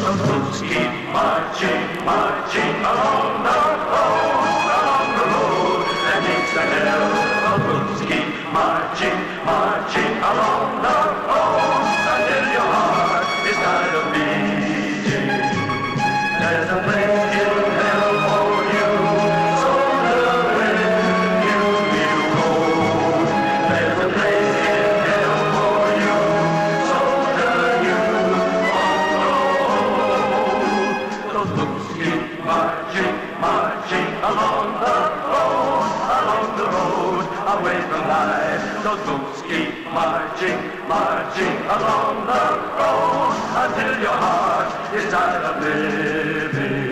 Those boots keep marching, marching along the road that makes the hell. Those boots keep marching, marching along the road until your heart is tired of beating. There's a place in hell for you, so when you go. There's a place in hell for you, so turn you on the road. Those boots keep marching, marching along the road, away from life. Those boots keep marching, marching along the road until your heart is tired of living.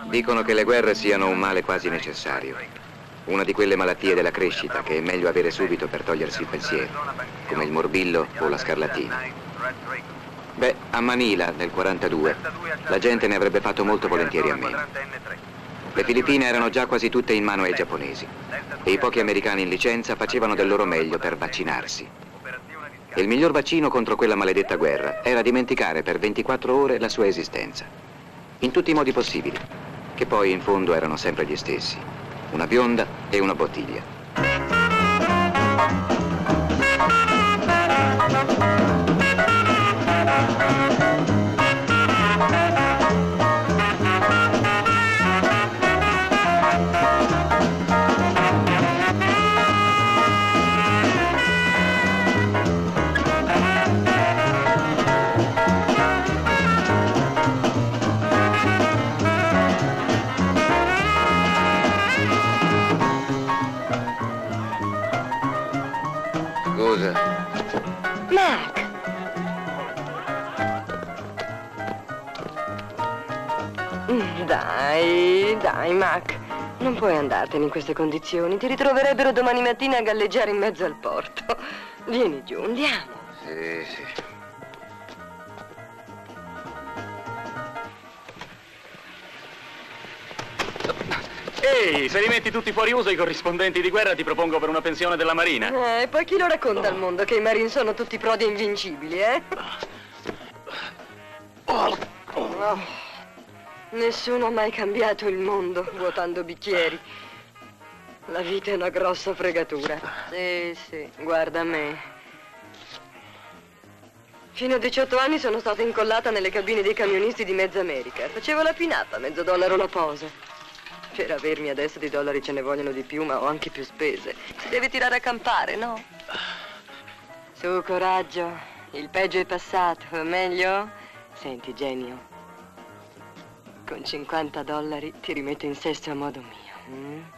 Dicono che le guerre siano un male quasi necessario, una di quelle malattie della crescita che è meglio avere subito per togliersi il pensiero, come il morbillo o la scarlatina. Beh, a Manila, nel 42, la gente ne avrebbe fatto molto volentieri a meno. Le Filippine erano già quasi tutte in mano ai giapponesi e i pochi americani in licenza facevano del loro meglio per vaccinarsi. E il miglior vaccino contro quella maledetta guerra era dimenticare per 24 ore la sua esistenza, in tutti i modi possibili, che poi in fondo erano sempre gli stessi, una bionda e una bottiglia. Mac! Dai, Mac. Non puoi andartene in queste condizioni. Ti ritroverebbero domani mattina a galleggiare in mezzo al porto. Vieni giù, andiamo. Sì. Ehi, se li metti tutti fuori uso, i corrispondenti di guerra ti propongo per una pensione della Marina. E poi chi lo racconta al mondo che i Marine sono tutti prodi invincibili, eh? Oh. Nessuno ha mai cambiato il mondo vuotando bicchieri. La vita è una grossa fregatura. Sì, guarda me. Fino a 18 anni sono stata incollata nelle cabine dei camionisti di mezza America. Facevo la pinata, $0,50 la posa. Per avermi adesso di dollari ce ne vogliono di più, ma ho anche più spese. Si deve tirare a campare, no? Su, coraggio. Il peggio è passato. Meglio? Senti, genio. Con $50 ti rimetto in sesto a modo mio.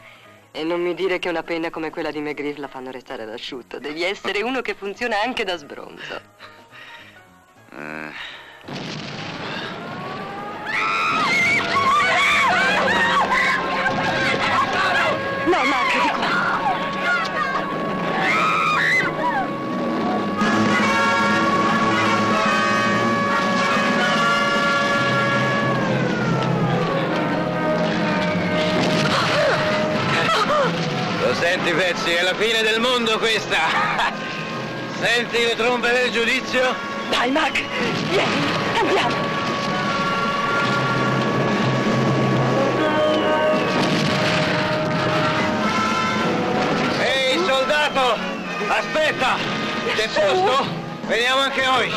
E non mi dire che una penna come quella di McGriff la fanno restare ad asciutto. Devi essere uno che funziona anche da sbronzo. No, Mac, di qua. Lo senti, Betsy? È la fine del mondo questa. Senti le trombe del giudizio? Dai, Mac, vieni, andiamo. Aspetta! C'è posto? Veniamo anche noi!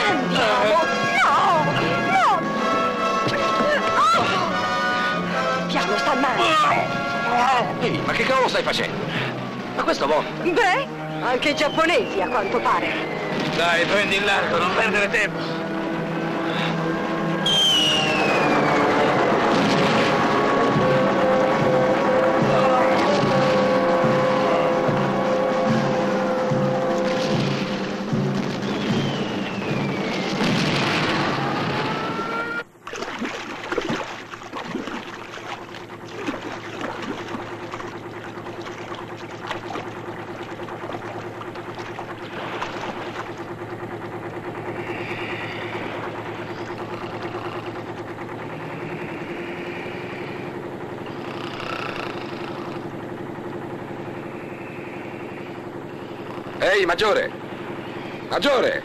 Andiamo! No! No! Piano, sta male! Ehi, ma che cavolo stai facendo? Ma questo va? Beh, anche i giapponesi, a quanto pare. Dai, prendi il largo, non perdere tempo. Ehi, Maggiore! Maggiore!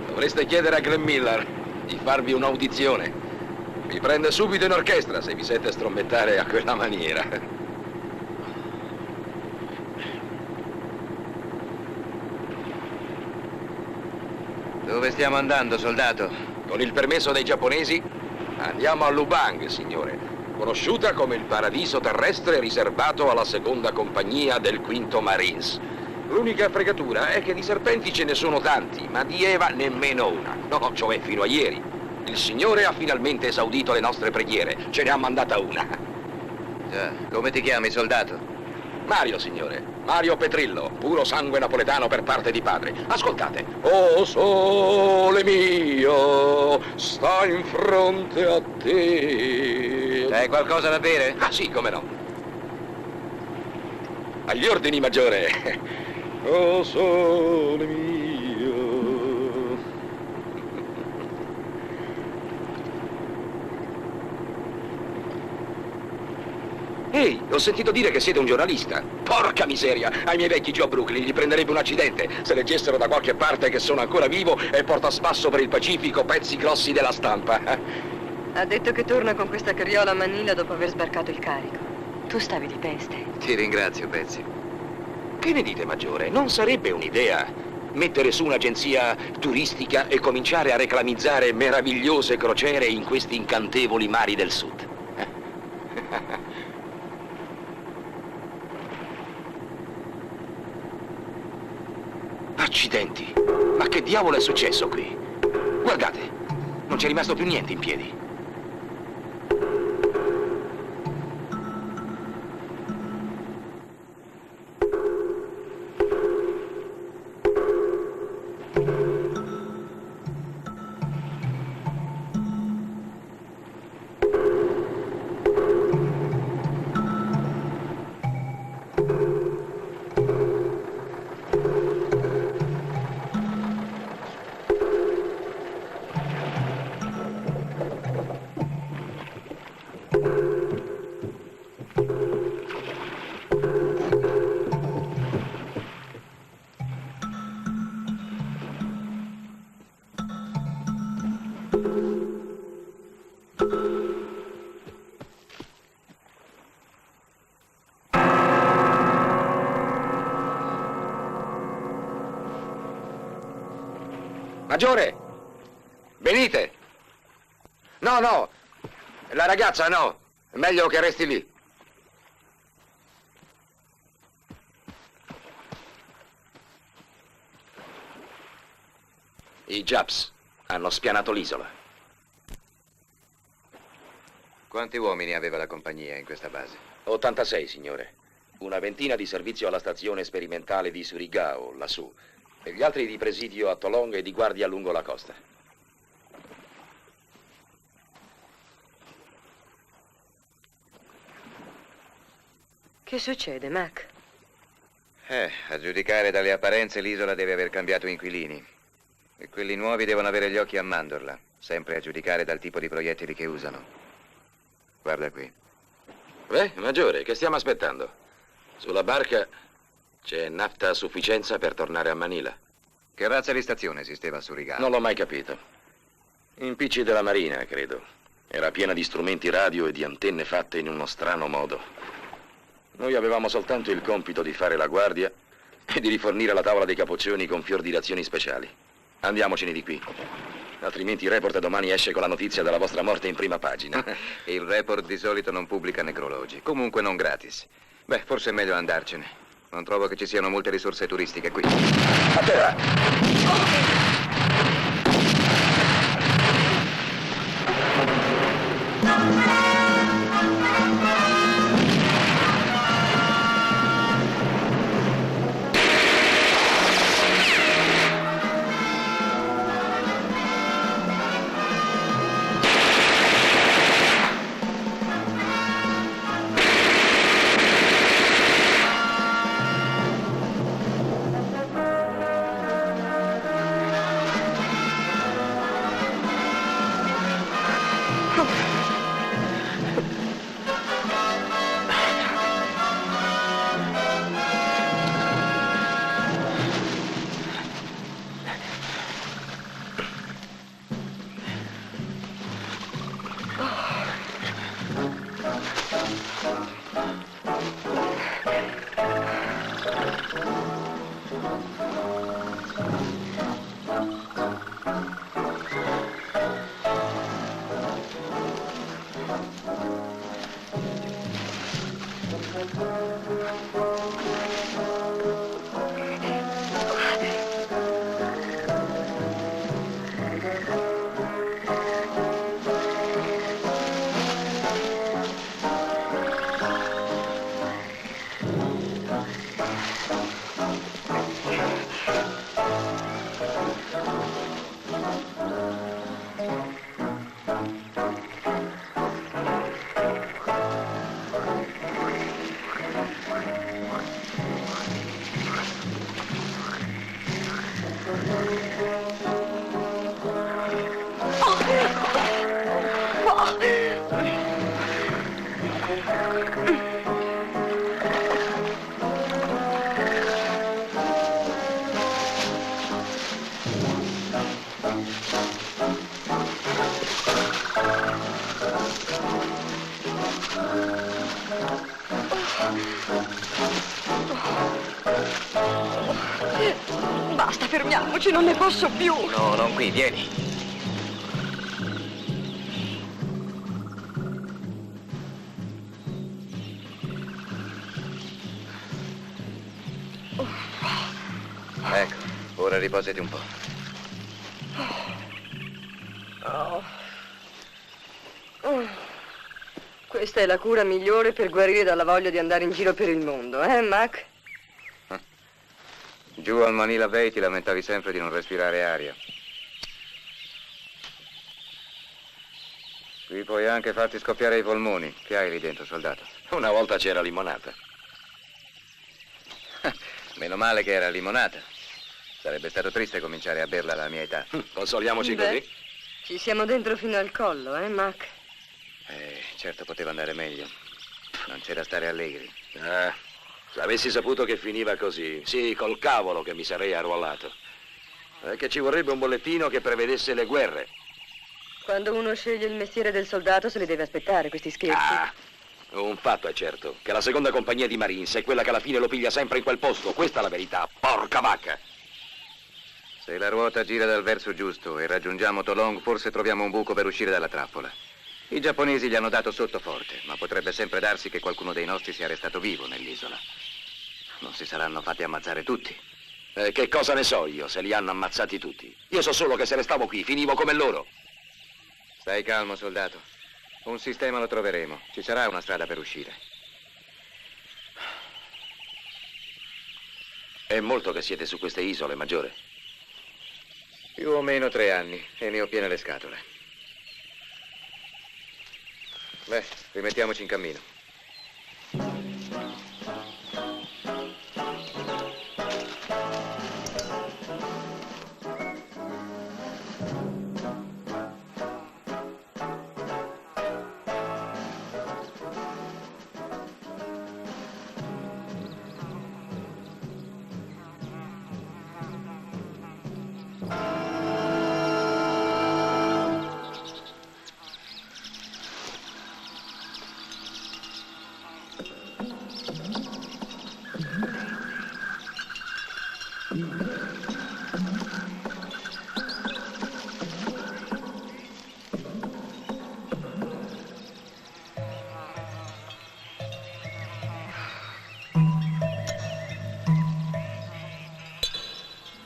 Dovreste chiedere a Glenn Miller di farvi un'audizione. Vi prende subito in orchestra se vi sente strombettare a quella maniera. Dove stiamo andando, soldato? Con il permesso dei giapponesi, andiamo a Lubang, signore, conosciuta come il paradiso terrestre riservato alla seconda compagnia del Quinto Marines. L'unica fregatura è che di serpenti ce ne sono tanti, ma di Eva nemmeno una. No, cioè fino a ieri. Il Signore ha finalmente esaudito le nostre preghiere, ce ne ha mandata una. Già, come ti chiami, soldato? Mario, signore. Mario Petrillo, puro sangue napoletano per parte di padre. Ascoltate. Oh sole mio, sta in fronte a te. Hai qualcosa da bere? Ah sì, come no. Agli ordini, maggiore. Oh sole mio. Ehi, ho sentito dire che siete un giornalista. Porca miseria, ai miei vecchi giù a Brooklyn gli prenderebbe un accidente se leggessero da qualche parte che sono ancora vivo e porto a spasso per il Pacifico pezzi grossi della stampa. Ha detto che torna con questa carriola a Manila dopo aver sbarcato il carico. Tu stavi di peste. Ti ringrazio, Betsy. Che ne dite, maggiore? Non sarebbe un'idea mettere su un'agenzia turistica e cominciare a reclamizzare meravigliose crociere in questi incantevoli mari del sud? Accidenti! Ma che diavolo è successo qui? Guardate, non c'è rimasto più niente in piedi. Maggiore! Venite! No, no! La ragazza no! È meglio che resti lì. I Japs hanno spianato l'isola. Quanti uomini aveva la compagnia in questa base? 86, signore. Una ventina di servizio alla stazione sperimentale di Surigao, lassù. E gli altri di presidio a Tolong e di guardia lungo la costa. Che succede, Mac? A giudicare dalle apparenze l'isola deve aver cambiato inquilini. E quelli nuovi devono avere gli occhi a mandorla, sempre a giudicare dal tipo di proiettili che usano. Guarda qui. Beh, maggiore, che stiamo aspettando? Sulla barca c'è nafta a sufficienza per tornare a Manila. Che razza di stazione esisteva a Surigao? Non l'ho mai capito. Impicci della Marina, credo. Era piena di strumenti radio e di antenne fatte in uno strano modo. Noi avevamo soltanto il compito di fare la guardia e di rifornire la tavola dei capoccioni con fior di razioni speciali. Andiamocene di qui. Altrimenti il report domani esce con la notizia della vostra morte in prima pagina. Il report di solito non pubblica necrologi, comunque non gratis. Beh, forse è meglio andarcene. Non trovo che ci siano molte risorse turistiche qui. A terra! Basta, fermiamoci, non ne posso più. No, non qui, vieni. Ecco, ora riposati un po'. Questa è la cura migliore per guarire dalla voglia di andare in giro per il mondo, Mac? Giù al Manila Bay ti lamentavi sempre di non respirare aria. Qui puoi anche farti scoppiare i polmoni. Che hai lì dentro, soldato? Una volta c'era limonata. Meno male che era limonata. Sarebbe stato triste cominciare a berla alla mia età. Consoliamoci così. Ci siamo dentro fino al collo, Mac? Certo poteva andare meglio. Non c'era stare allegri. Se avessi saputo che finiva così, sì, col cavolo che mi sarei arruolato. Che ci vorrebbe un bollettino che prevedesse le guerre. Quando uno sceglie il mestiere del soldato se li deve aspettare questi scherzi. Un fatto è certo, che la seconda compagnia di Marines è quella che alla fine lo piglia sempre in quel posto. Questa è la verità, porca vacca. Se la ruota gira dal verso giusto e raggiungiamo Tolong, forse troviamo un buco per uscire dalla trappola. I giapponesi gli hanno dato sotto forte, ma potrebbe sempre darsi che qualcuno dei nostri sia restato vivo nell'isola. Non si saranno fatti ammazzare tutti. Che cosa ne so io, se li hanno ammazzati tutti? Io so solo che se restavo qui, finivo come loro. Stai calmo, soldato. Un sistema lo troveremo. Ci sarà una strada per uscire. È molto che siete su queste isole, Maggiore? Più o meno 3 anni e ne ho piene le scatole. Beh, rimettiamoci in cammino.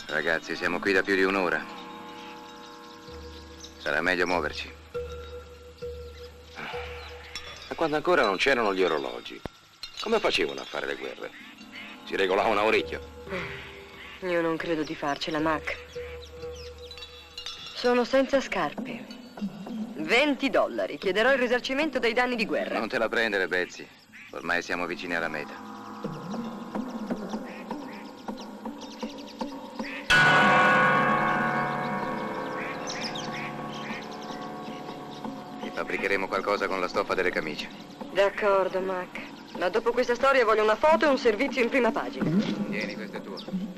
Ragazzi, siamo qui da più di un'ora. Sarà meglio muoverci. Ma quando ancora non c'erano gli orologi, come facevano a fare le guerre? Si regolavano a orecchio. Io non credo di farcela, Mac. Sono senza scarpe. $20. Chiederò il risarcimento dei danni di guerra. Non te la prendere, Betsy. Ormai siamo vicini alla meta. Fabbricheremo qualcosa con la stoffa delle camicie. D'accordo, Mac. Ma dopo questa storia voglio una foto e un servizio in prima pagina. Tieni, questo è tuo.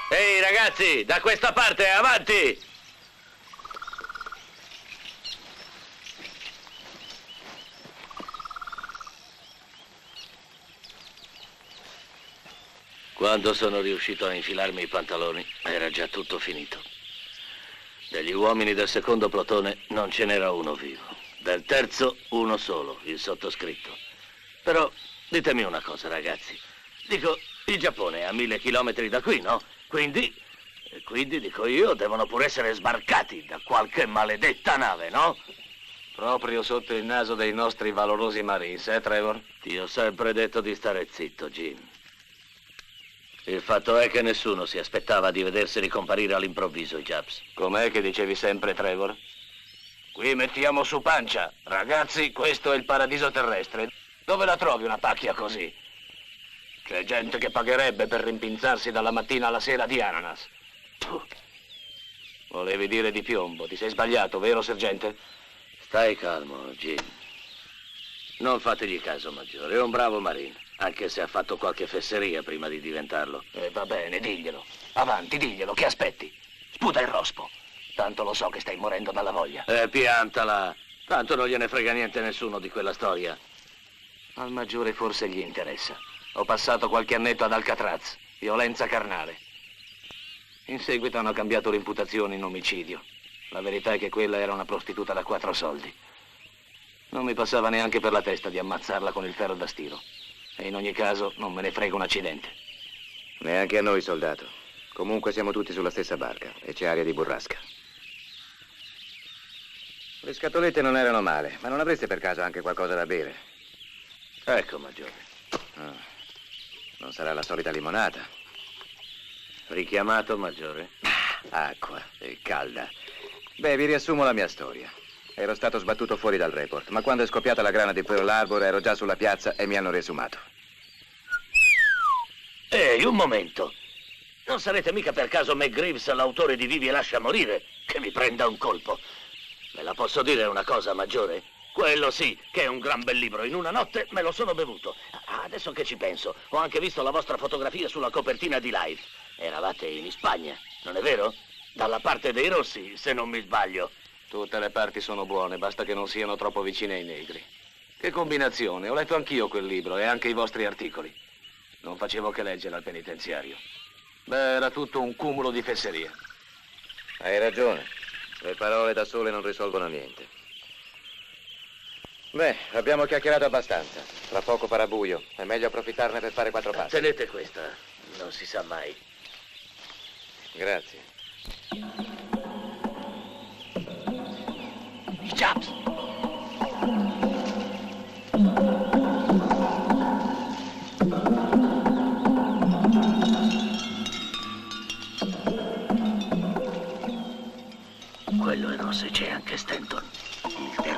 Ehi ragazzi, da questa parte, avanti! Quando sono riuscito a infilarmi i pantaloni, era già tutto finito. Degli uomini del secondo plotone non ce n'era uno vivo. Del terzo, uno solo, il sottoscritto. Però, ditemi una cosa, ragazzi. Dico, il Giappone è a 1000 chilometri da qui, no? Quindi, dico io, devono pure essere sbarcati da qualche maledetta nave, no? Proprio sotto il naso dei nostri valorosi Marines, Trevor? Ti ho sempre detto di stare zitto, Jim. Il fatto è che nessuno si aspettava di vedersi ricomparire all'improvviso i Japs. Com'è che dicevi sempre, Trevor? Qui mettiamo su pancia. Ragazzi, questo è il paradiso terrestre. Dove la trovi una pacchia così? C'è gente che pagherebbe per rimpinzarsi dalla mattina alla sera di ananas. Volevi dire di piombo, ti sei sbagliato, vero, sergente? Stai calmo, Jim. Non fategli caso, maggiore, è un bravo marine, anche se ha fatto qualche fesseria prima di diventarlo. Va bene, diglielo. Avanti, diglielo, che aspetti? Sputa il rospo. Tanto lo so che stai morendo dalla voglia. Piantala. Tanto non gliene frega niente nessuno di quella storia. Al maggiore forse gli interessa. Ho passato qualche annetto ad Alcatraz, violenza carnale. In seguito hanno cambiato l'imputazione in omicidio. La verità è che quella era una prostituta da 4 soldi. Non mi passava neanche per la testa di ammazzarla con il ferro da stiro. E in ogni caso non me ne frega un accidente. Neanche a noi, soldato. Comunque siamo tutti sulla stessa barca e c'è aria di burrasca. Le scatolette non erano male, ma non avreste per caso anche qualcosa da bere? Ecco, maggiore. Non sarà la solita limonata? Richiamato, maggiore? Acqua, è calda. Beh, vi riassumo la mia storia. Ero stato sbattuto fuori dal report, ma quando è scoppiata la grana di Pearl Harbor ero già sulla piazza e mi hanno riesumato. Ehi, un momento. Non sarete mica per caso McGreaves, l'autore di Vivi e lascia morire, che mi prenda un colpo? Ve la posso dire una cosa, maggiore? Quello sì, che è un gran bel libro. In una notte me lo sono bevuto. Adesso che ci penso, ho anche visto la vostra fotografia sulla copertina di Life. Eravate in Spagna, non è vero? Dalla parte dei rossi, se non mi sbaglio. Tutte le parti sono buone, basta che non siano troppo vicine ai negri. Che combinazione, ho letto anch'io quel libro e anche i vostri articoli. Non facevo che leggere al penitenziario. Beh, era tutto un cumulo di fesserie. Hai ragione. Le parole da sole non risolvono niente. Beh, abbiamo chiacchierato abbastanza. Tra poco farà buio. È meglio approfittarne per fare 4 passi. Tenete questa, non si sa mai. Grazie. I Japs!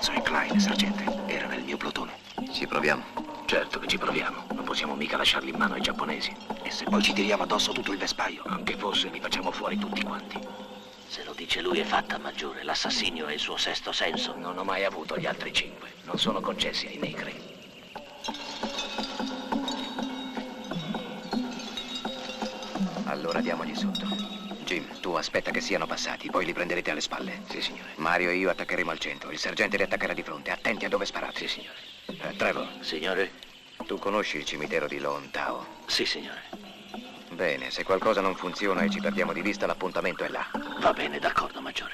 Dawson e Klein, sergente. Era nel mio plotone. Ci proviamo. Certo che ci proviamo. Non possiamo mica lasciarli in mano ai giapponesi. E se poi ci tiriamo addosso tutto il vespaio? Anche fosse, li facciamo fuori tutti quanti. Se lo dice lui è fatta, maggiore. L'assassinio è il suo sesto senso. Non ho mai avuto gli altri 5. Non sono concessi ai negri. Allora diamogli sotto. Jim, tu aspetta che siano passati, poi li prenderete alle spalle. Sì, signore. Mario e io attaccheremo al centro. Il sergente li attaccherà di fronte. Attenti a dove sparate. Sì, signore. Trevor, Signore? tu conosci il cimitero di Lon Tao? Sì, signore. Bene, se qualcosa non funziona e ci perdiamo di vista, l'appuntamento è là. Va bene, d'accordo, maggiore.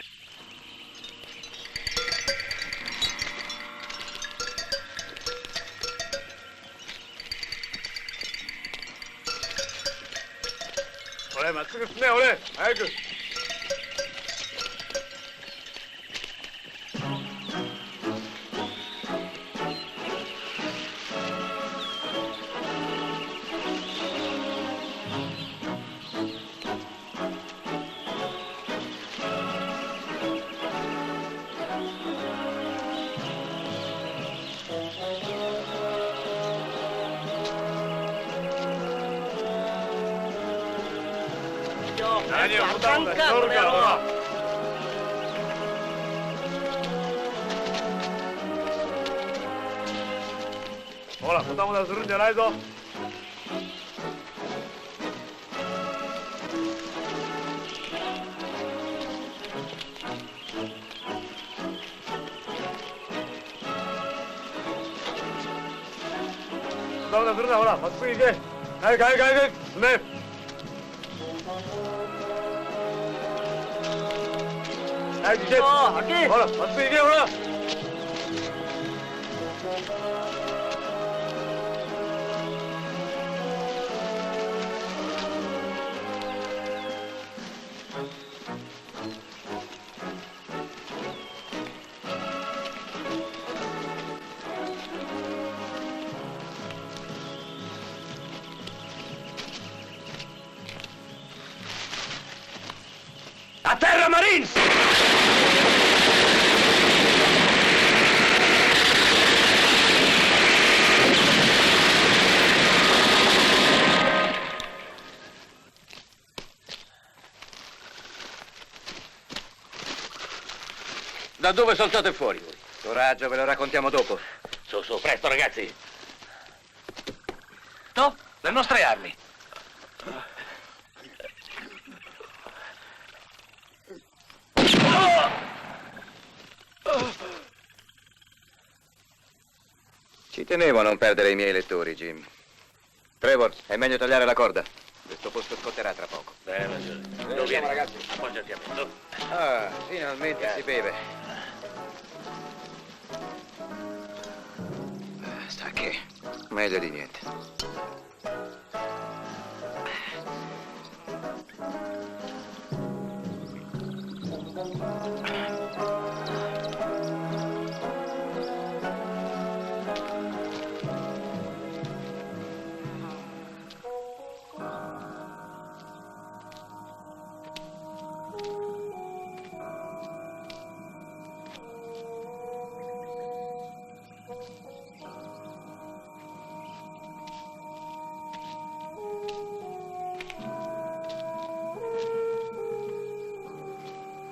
올해 맞추겠네 올해. 아이고. 아니요, 못 나온다. 저러니까. Hola, 못 나온다. 들은 줄 알아요? 못 나온다. 들으나 호라. 맞고 이게. 가이. 네. 이제 hola, 맞고 이게 호라. A terra, Marines! Da dove saltate fuori voi? Coraggio, ve lo raccontiamo dopo. Su, presto, ragazzi. No, le nostre armi. Ci tenevo a non perdere i miei lettori, Jim. Trevor, è meglio tagliare la corda. Questo posto scotterà tra poco. Bene, maggiore. Dove vieni? ragazzi. Appoggiati a me, su. Ah, finalmente si beve. Sta che? Meglio di niente.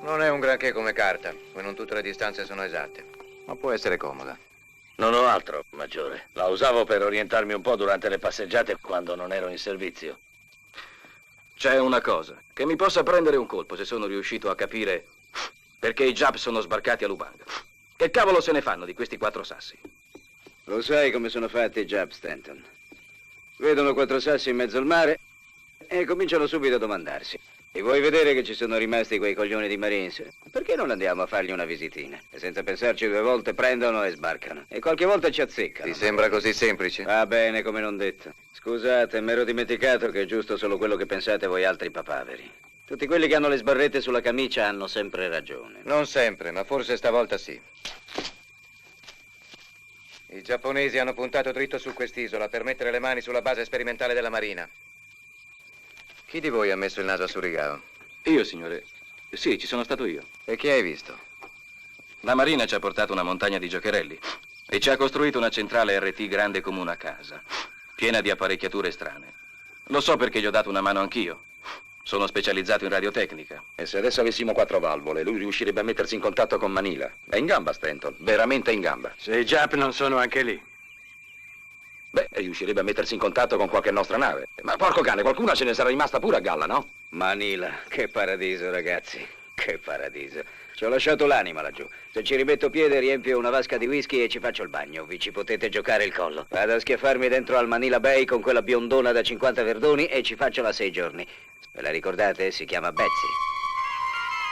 Non è un granché come carta, e non tutte le distanze sono esatte, ma può essere comoda. Non ho altro, maggiore. La usavo per orientarmi un po' durante le passeggiate quando non ero in servizio. C'è una cosa, che mi possa prendere un colpo se sono riuscito a capire perché i Jap sono sbarcati a Lubanga. Che cavolo se ne fanno di questi 4 sassi? Lo sai come sono fatti i Jap, Stanton? Vedono 4 sassi in mezzo al mare e cominciano subito a domandarsi: e vuoi vedere che ci sono rimasti quei coglioni di Marines? Perché non andiamo a fargli una visitina? E senza pensarci 2 volte prendono e sbarcano. E qualche volta ci azzeccano. Ti sembra così semplice? Va bene, come non detto. Scusate, mi ero dimenticato che è giusto solo quello che pensate voi altri papaveri. Tutti quelli che hanno le sbarrette sulla camicia hanno sempre ragione. Non sempre, ma forse stavolta sì. I giapponesi hanno puntato dritto su quest'isola per mettere le mani sulla base sperimentale della Marina. Chi di voi ha messo il naso a Surigao? Io, signore. Sì, ci sono stato io. E chi hai visto? La Marina ci ha portato una montagna di giocherelli e ci ha costruito una centrale RT grande come una casa, piena di apparecchiature strane. Lo so perché gli ho dato una mano anch'io. Sono specializzato in radiotecnica. E se adesso avessimo 4 valvole, lui riuscirebbe a mettersi in contatto con Manila. È in gamba, Stanton, veramente in gamba. Se i Jap non sono anche lì. Beh, riuscirebbe a mettersi in contatto con qualche nostra nave. Ma porco cane, qualcuna ce ne sarà rimasta pure a galla, no? Manila, che paradiso, ragazzi. Che paradiso. Ci ho lasciato l'anima laggiù. Se ci rimetto piede riempio una vasca di whisky e ci faccio il bagno. Vi ci potete giocare il collo. Vado a schiaffarmi dentro al Manila Bay con quella biondona da 50 verdoni e ci faccio la 6 giorni. Ve la ricordate? Si chiama Betsy.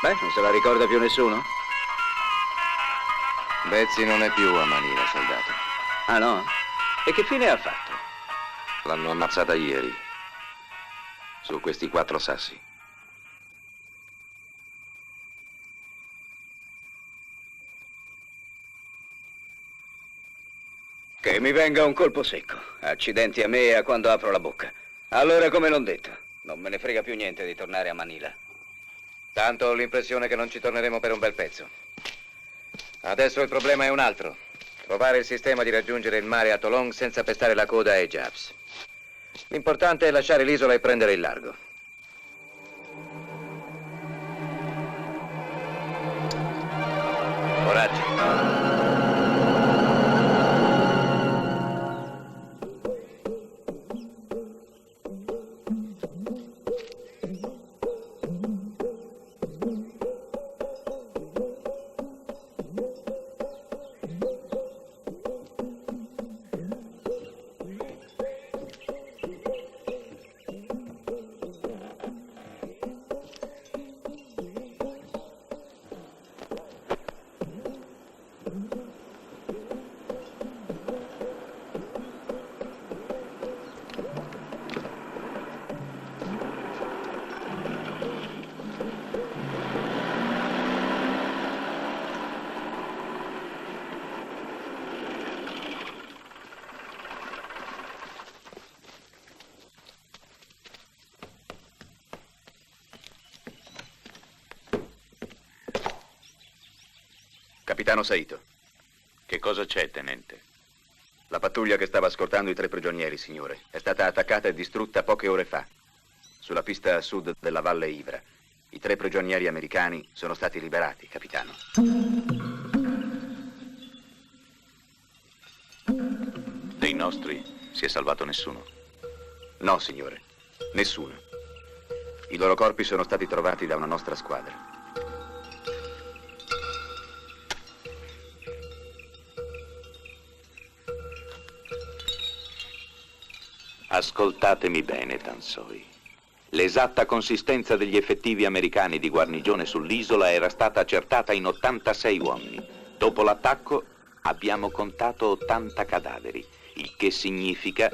Beh, non se la ricorda più nessuno? Betsy non è più a Manila, soldato. Ah, no? E che fine ha fatto? L'hanno ammazzata ieri. Su questi 4 sassi. Che mi venga un colpo secco. Accidenti a me e a quando apro la bocca. Allora, come l'ho detto, non me ne frega più niente di tornare a Manila. Tanto ho l'impressione che non ci torneremo per un bel pezzo. Adesso il problema è un altro. Trovare il sistema di raggiungere il mare a Tolong senza pestare la coda ai Japs. L'importante è lasciare l'isola e prendere il largo. Coraggio. Capitano Saito. Che cosa c'è, tenente? La pattuglia che stava scortando i 3 prigionieri, signore, è stata attaccata e distrutta poche ore fa, sulla pista a sud della Valle Ivra. I 3 prigionieri americani sono stati liberati, capitano. Dei nostri si è salvato nessuno? No, signore, nessuno. I loro corpi sono stati trovati da una nostra squadra. Ascoltatemi bene, Tansoi. L'esatta consistenza degli effettivi americani di guarnigione sull'isola era stata accertata in 86 uomini. Dopo l'attacco abbiamo contato 80 cadaveri, il che significa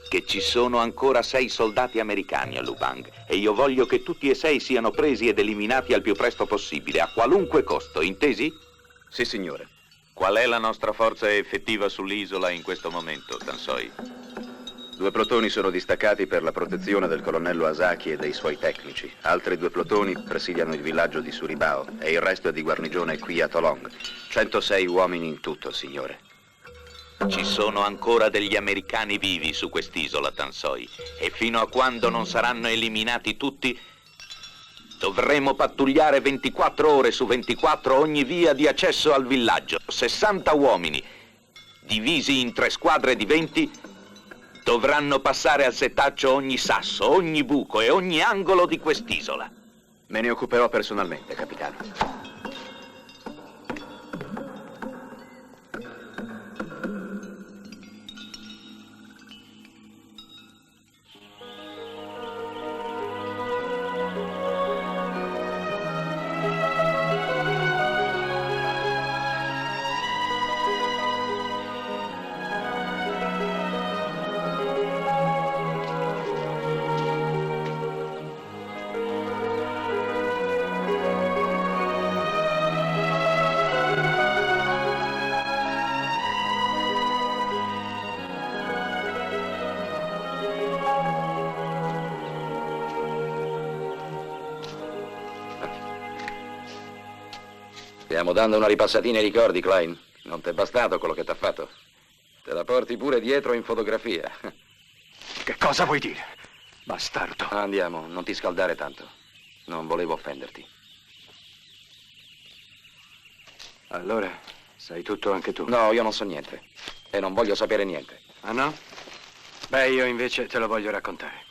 che ci sono ancora 6 soldati americani a Lubang e io voglio che tutti e 6 siano presi ed eliminati al più presto possibile, a qualunque costo, intesi? Sì, signore. Qual è la nostra forza effettiva sull'isola in questo momento, Tansoi? 2 plotoni sono distaccati per la protezione del colonnello Asaki e dei suoi tecnici. Altri 2 plotoni presidiano il villaggio di Suribao e il resto è di guarnigione qui a Tolong. 106 uomini in tutto, signore. Ci sono ancora degli americani vivi su quest'isola, Tansoi, e fino a quando non saranno eliminati tutti, dovremo pattugliare 24 ore su 24 ogni via di accesso al villaggio. 60 uomini, divisi in 3 squadre di 20, dovranno passare al setaccio ogni sasso, ogni buco e ogni angolo di quest'isola. Me ne occuperò personalmente, capitano. Stiamo dando una ripassatina ai ricordi, Klein. Non t'è bastato quello che t'ha fatto? Te la porti pure dietro in fotografia. Che cosa vuoi dire, bastardo? Andiamo, non ti scaldare tanto. Non volevo offenderti. Allora, sai tutto anche tu? No, io non so niente. E non voglio sapere niente. Ah no? Beh, io invece te lo voglio raccontare.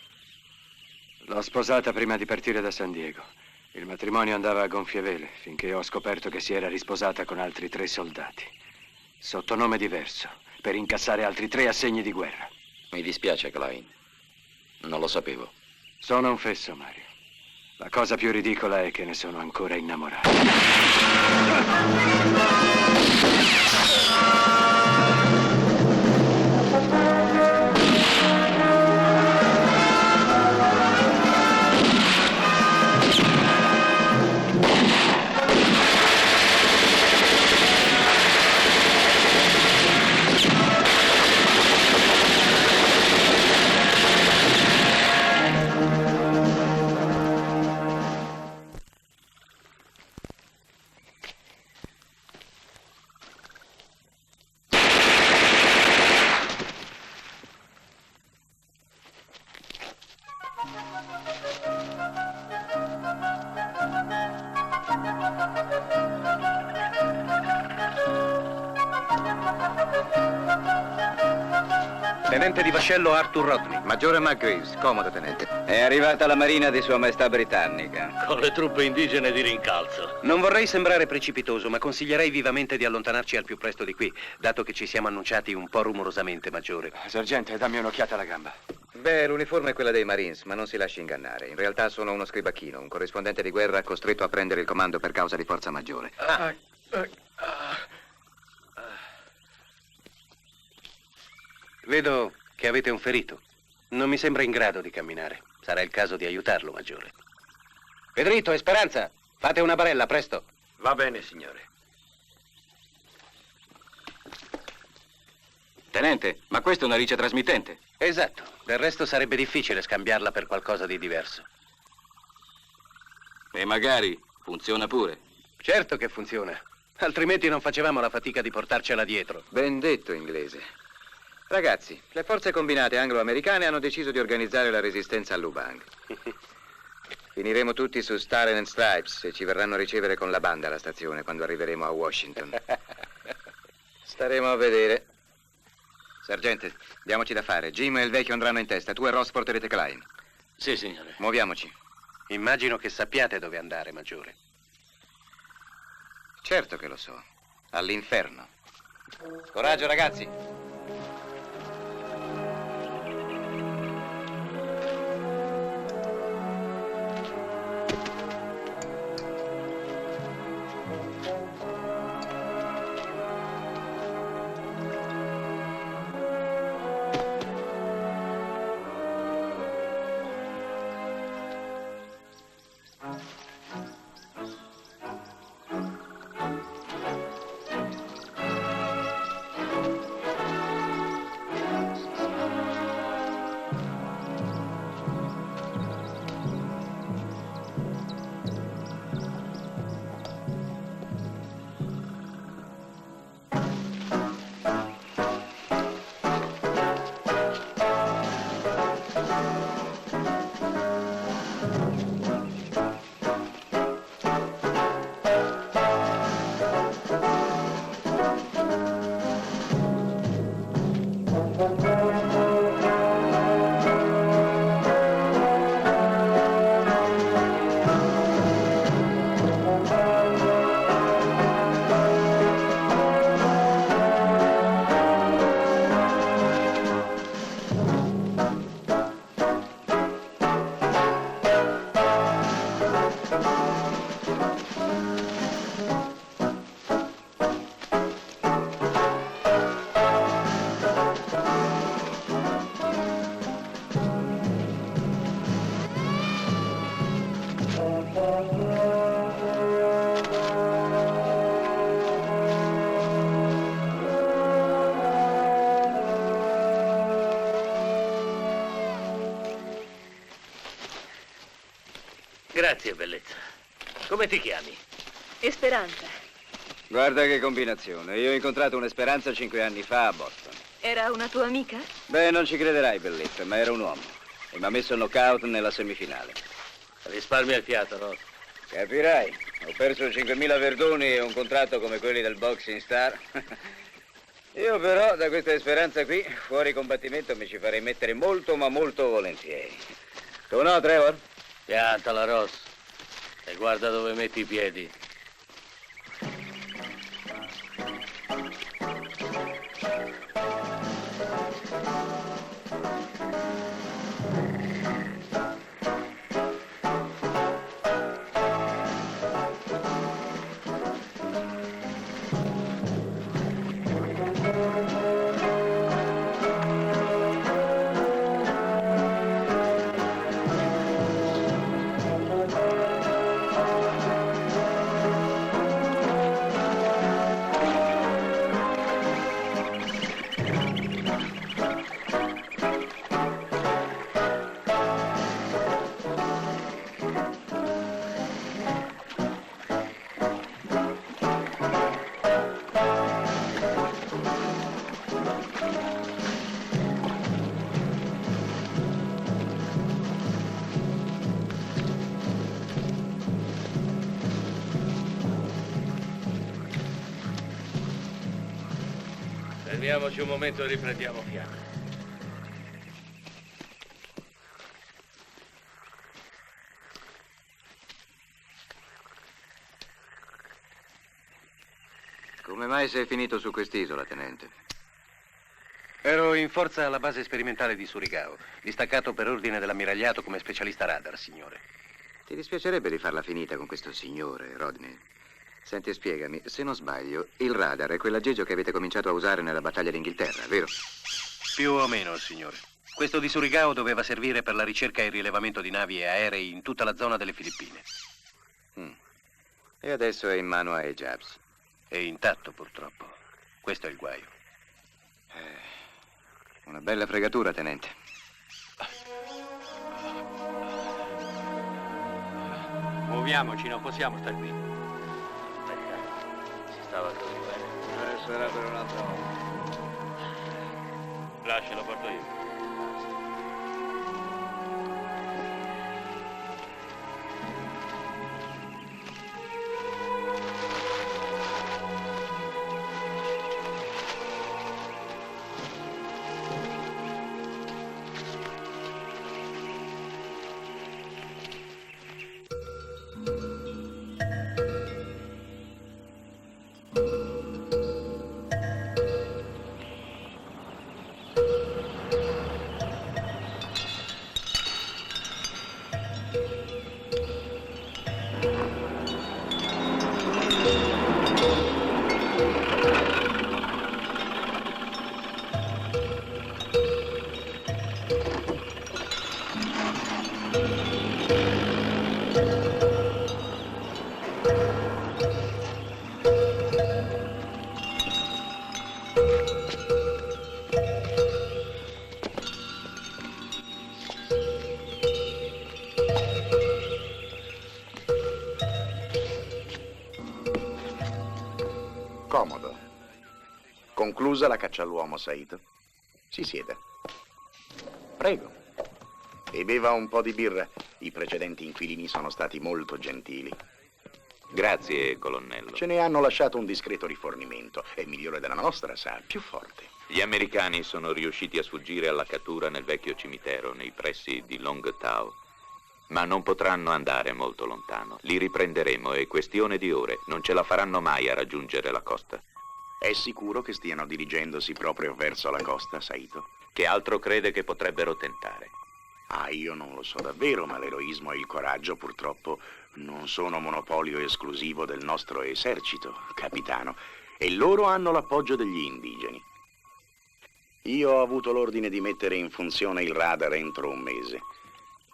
L'ho sposata prima di partire da San Diego. Il matrimonio andava a gonfie vele, finché ho scoperto che si era risposata con altri 3 soldati. Sotto nome diverso, per incassare altri 3 assegni di guerra. Mi dispiace, Klein. Non lo sapevo. Sono un fesso, Mario. La cosa più ridicola è che ne sono ancora innamorato. Tenente di vascello Arthur Rodney. Maggiore McGreaves, comodo, tenente. È arrivata la marina di Sua Maestà Britannica. Con le truppe indigene di rincalzo. Non vorrei sembrare precipitoso, ma consiglierei vivamente di allontanarci al più presto di qui, dato che ci siamo annunciati un po' rumorosamente, Maggiore. Sergente, dammi un'occhiata alla gamba. Beh, l'uniforme è quella dei Marines, ma non si lasci ingannare. In realtà sono uno scribacchino, un corrispondente di guerra costretto a prendere il comando per causa di forza maggiore. Vedo che avete un ferito. Non mi sembra in grado di camminare. Sarà il caso di aiutarlo, Maggiore. Pedrito e Speranza, fate una barella, presto. Va bene, signore. Tenente, ma questa è una rice trasmittente. Esatto. Del resto sarebbe difficile scambiarla per qualcosa di diverso. E magari funziona pure. Certo che funziona. Altrimenti non facevamo la fatica di portarcela dietro. Ben detto, inglese. Ragazzi, le forze combinate anglo-americane hanno deciso di organizzare la resistenza a Lubang. Finiremo tutti su Star and Stripes e ci verranno a ricevere con la banda alla stazione quando arriveremo a Washington. Staremo a vedere. Sergente, diamoci da fare. Jim e il vecchio andranno in testa. Tu e Ross porterete Klein. Sì, signore. Muoviamoci. Immagino che sappiate dove andare, Maggiore. Certo che lo so. All'inferno. Coraggio, ragazzi. Grazie, bellezza. Come ti chiami? Esperanza. Guarda che combinazione. Io ho incontrato un'Esperanza 5 anni fa a Boston. Era una tua amica? Beh, non ci crederai, Belletta, ma era un uomo. E mi ha messo knockout nella semifinale. Risparmia il fiato, Ross. Capirai. Ho perso 5.000 verdoni e un contratto come quelli del Boxing Star. Io però, da questa Esperanza qui, fuori combattimento mi ci farei mettere molto, ma molto volentieri. Tu no, Trevor? Piantala, Ross. E guarda dove metti i piedi. Fermiamoci un momento e riprendiamo fiato. Come mai sei finito su quest'isola, tenente? Ero in forza alla base sperimentale di Surigao, distaccato per ordine dell'ammiragliato come specialista radar, signore. Ti dispiacerebbe di farla finita con questo signore, Rodney? Senti, spiegami, se non sbaglio, il radar è quell'aggeggio che avete cominciato a usare nella battaglia d'Inghilterra, vero? Più o meno, signore. Questo di Surigao doveva servire per la ricerca e il rilevamento di navi e aerei in tutta la zona delle Filippine. E adesso è in mano a Jabs. È intatto, purtroppo. Questo è il guaio. Una bella fregatura, tenente. Muoviamoci, non possiamo star qui. Si stava così bene. Sarà per un'altra volta. Lascialo, porto io. Comodo. Conclusa la caccia all'uomo, Saito. Si sieda. Prego. E beva un po' di birra. I precedenti inquilini sono stati molto gentili. Grazie, colonnello. Ce ne hanno lasciato un discreto rifornimento. È migliore della nostra, sa, più forte. Gli americani sono riusciti a sfuggire alla cattura nel vecchio cimitero, nei pressi di Long Tau. Ma non potranno andare molto lontano. Li riprenderemo, è questione di ore. Non ce la faranno mai a raggiungere la costa. È sicuro che stiano dirigendosi proprio verso la costa, Saito? Che altro crede che potrebbero tentare? Ah, io non lo so davvero, ma l'eroismo e il coraggio purtroppo non sono monopolio esclusivo del nostro esercito, capitano. E loro hanno l'appoggio degli indigeni. Io ho avuto l'ordine di mettere in funzione il radar entro un mese.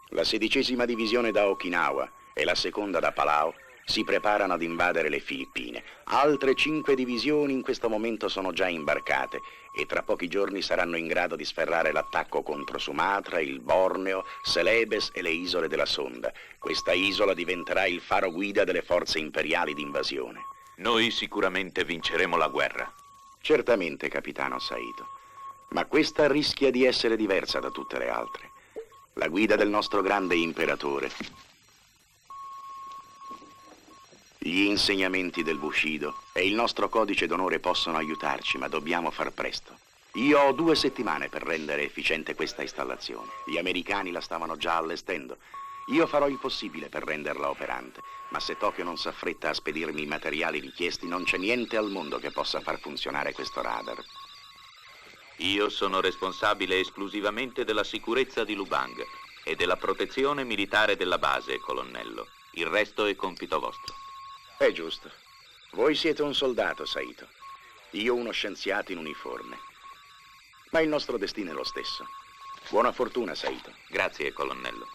La 16ª divisione da Okinawa e la 2ª da Palau si preparano ad invadere le Filippine. Altre 5 divisioni in questo momento sono già imbarcate e tra pochi giorni saranno in grado di sferrare l'attacco contro Sumatra, il Borneo, Celebes e le isole della Sonda. Questa isola diventerà il faro guida delle forze imperiali d'invasione. noi sicuramente vinceremo la guerra. Certamente, capitano Saito. Ma questa rischia di essere diversa da tutte le altre. La guida del nostro grande imperatore, gli insegnamenti del Bushido e il nostro codice d'onore possono aiutarci, ma dobbiamo far presto. Io ho 2 settimane per rendere efficiente questa installazione. Gli americani la stavano già allestendo. Io farò il possibile per renderla operante, ma se Tokyo non s'affretta a spedirmi i materiali richiesti, non c'è niente al mondo che possa far funzionare questo radar. Io sono responsabile esclusivamente della sicurezza di Lubang e della protezione militare della base, colonnello. Il resto è compito vostro. È giusto. Voi siete un soldato, Saito. Io uno scienziato in uniforme. Ma il nostro destino è lo stesso. Buona fortuna, Saito. Grazie, colonnello.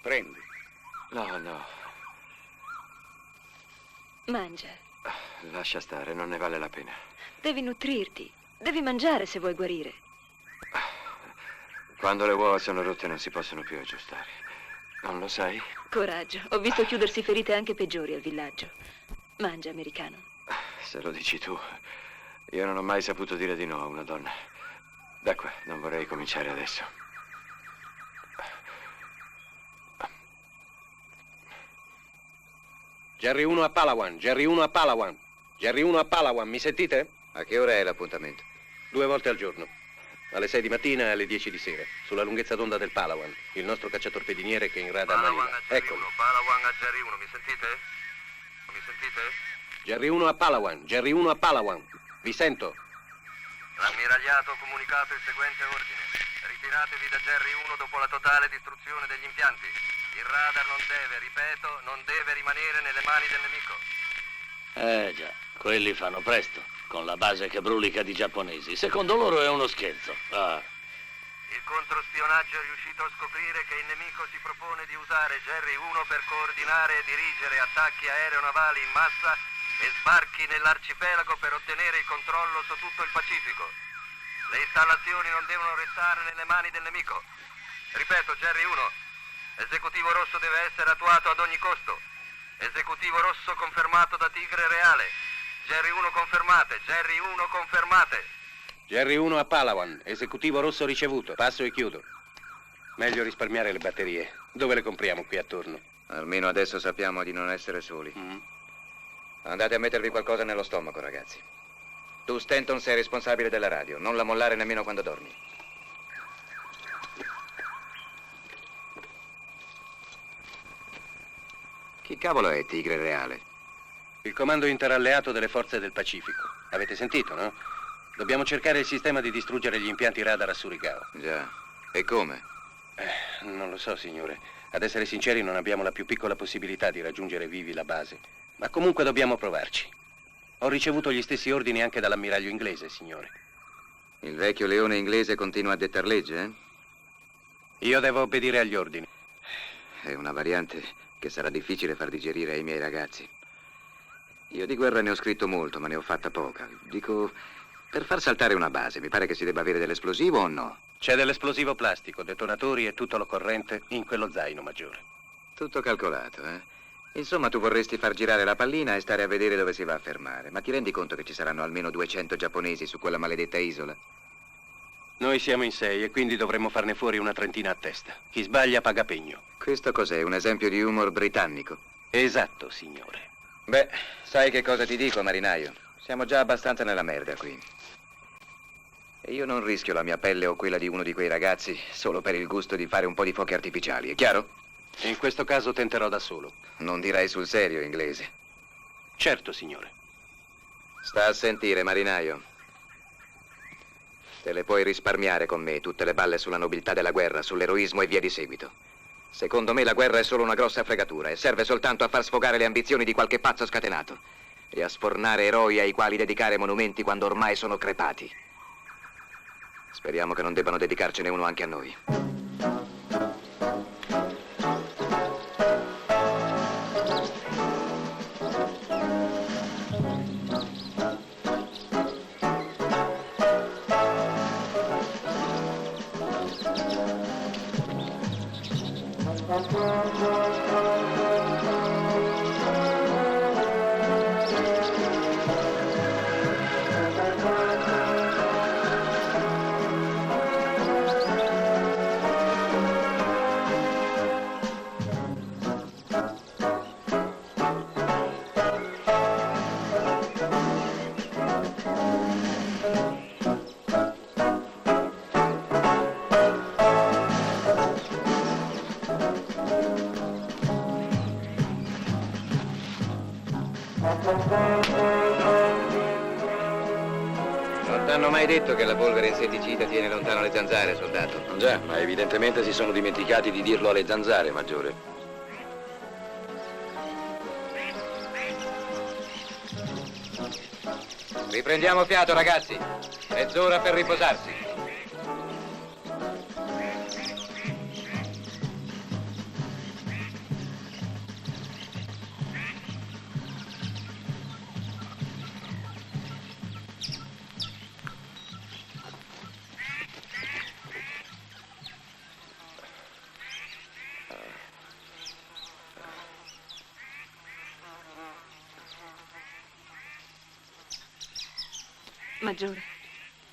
Prendi. No. Mangia. Lascia stare, non ne vale la pena. Devi nutrirti. Devi mangiare se vuoi guarire. Quando le uova sono rotte non si possono più aggiustare. Non lo sai? Coraggio. Ho visto chiudersi ferite anche peggiori al villaggio. Mangia, americano. Se lo dici tu. Io non ho mai saputo dire di no a una donna. Da qua, non vorrei cominciare adesso. Jerry 1 a Palawan, Jerry 1 a Palawan, Jerry 1 a Palawan, mi sentite? A che ora è l'appuntamento? 2 volte al giorno, alle 6 di mattina e alle 10 di sera, sulla lunghezza d'onda del Palawan, il nostro cacciatorpediniere che è in rada a Manila. Eccolo. Palawan a Jerry 1, mi sentite? Mi sentite? Jerry 1 a Palawan, Jerry 1 a Palawan, vi sento. L'ammiragliato ha comunicato il seguente ordine. Ritiratevi da Jerry 1 dopo la totale distruzione degli impianti. Il radar non deve, ripeto, non deve rimanere nelle mani del nemico. Già, quelli fanno presto, con la base che brulica di giapponesi. Secondo loro è uno scherzo. Il controspionaggio è riuscito a scoprire che il nemico si propone di usare Jerry 1 per coordinare e dirigere attacchi aeronavali in massa e sbarchi nell'arcipelago per ottenere il controllo su tutto il Pacifico. Le installazioni non devono restare nelle mani del nemico. Ripeto, Jerry 1. Esecutivo rosso deve essere attuato ad ogni costo. Esecutivo rosso confermato da Tigre Reale. Jerry 1 confermate, Jerry 1 confermate. Jerry 1 a Palawan, esecutivo rosso ricevuto. Passo e chiudo. Meglio risparmiare le batterie. Dove le compriamo qui attorno? Almeno adesso sappiamo di non essere soli. Andate a mettervi qualcosa nello stomaco, ragazzi. Tu, Stanton, sei responsabile della radio. Non la mollare nemmeno quando dormi. Chi cavolo è Tigre Reale? Il comando interalleato delle forze del Pacifico. Avete sentito, no? Dobbiamo cercare il sistema di distruggere gli impianti radar a Surigao. Già. E come? Non lo so, signore. Ad essere sinceri, non abbiamo la più piccola possibilità di raggiungere vivi la base. Ma comunque dobbiamo provarci. Ho ricevuto gli stessi ordini anche dall'ammiraglio inglese, signore. Il vecchio leone inglese continua a dettar legge, eh? Io devo obbedire agli ordini. È una variante che sarà difficile far digerire ai miei ragazzi. Io di guerra ne ho scritto molto, ma ne ho fatta poca. Dico, per far saltare una base, mi pare che si debba avere dell'esplosivo o no? C'è dell'esplosivo plastico, detonatori e tutto l'occorrente in quello zaino, maggiore. Tutto calcolato, eh? Insomma, tu vorresti far girare la pallina e stare a vedere dove si va a fermare. Ma ti rendi conto che ci saranno almeno 200 giapponesi su quella maledetta isola? Noi siamo in 6 e quindi dovremmo farne fuori una trentina a testa. Chi sbaglia paga pegno. Questo cos'è? Un esempio di humor britannico? Esatto, signore. Beh, sai che cosa ti dico, marinaio? Siamo già abbastanza nella merda qui. E io non rischio la mia pelle o quella di uno di quei ragazzi solo per il gusto di fare un po' di fuochi artificiali, è chiaro? In questo caso tenterò da solo. Non direi sul serio, inglese. Certo, signore. Sta a sentire, marinaio. Te le puoi risparmiare con me, tutte le balle sulla nobiltà della guerra, sull'eroismo e via di seguito. Secondo me la guerra è solo una grossa fregatura e serve soltanto a far sfogare le ambizioni di qualche pazzo scatenato e a sfornare eroi ai quali dedicare monumenti quando ormai sono crepati. Speriamo che non debbano dedicarcene uno anche a noi. Non t'hanno mai detto che la polvere insetticida tiene lontano le zanzare, soldato? Già, ma evidentemente si sono dimenticati di dirlo alle zanzare, Maggiore. Riprendiamo fiato, ragazzi. Mezz'ora per riposarsi. Maggiore,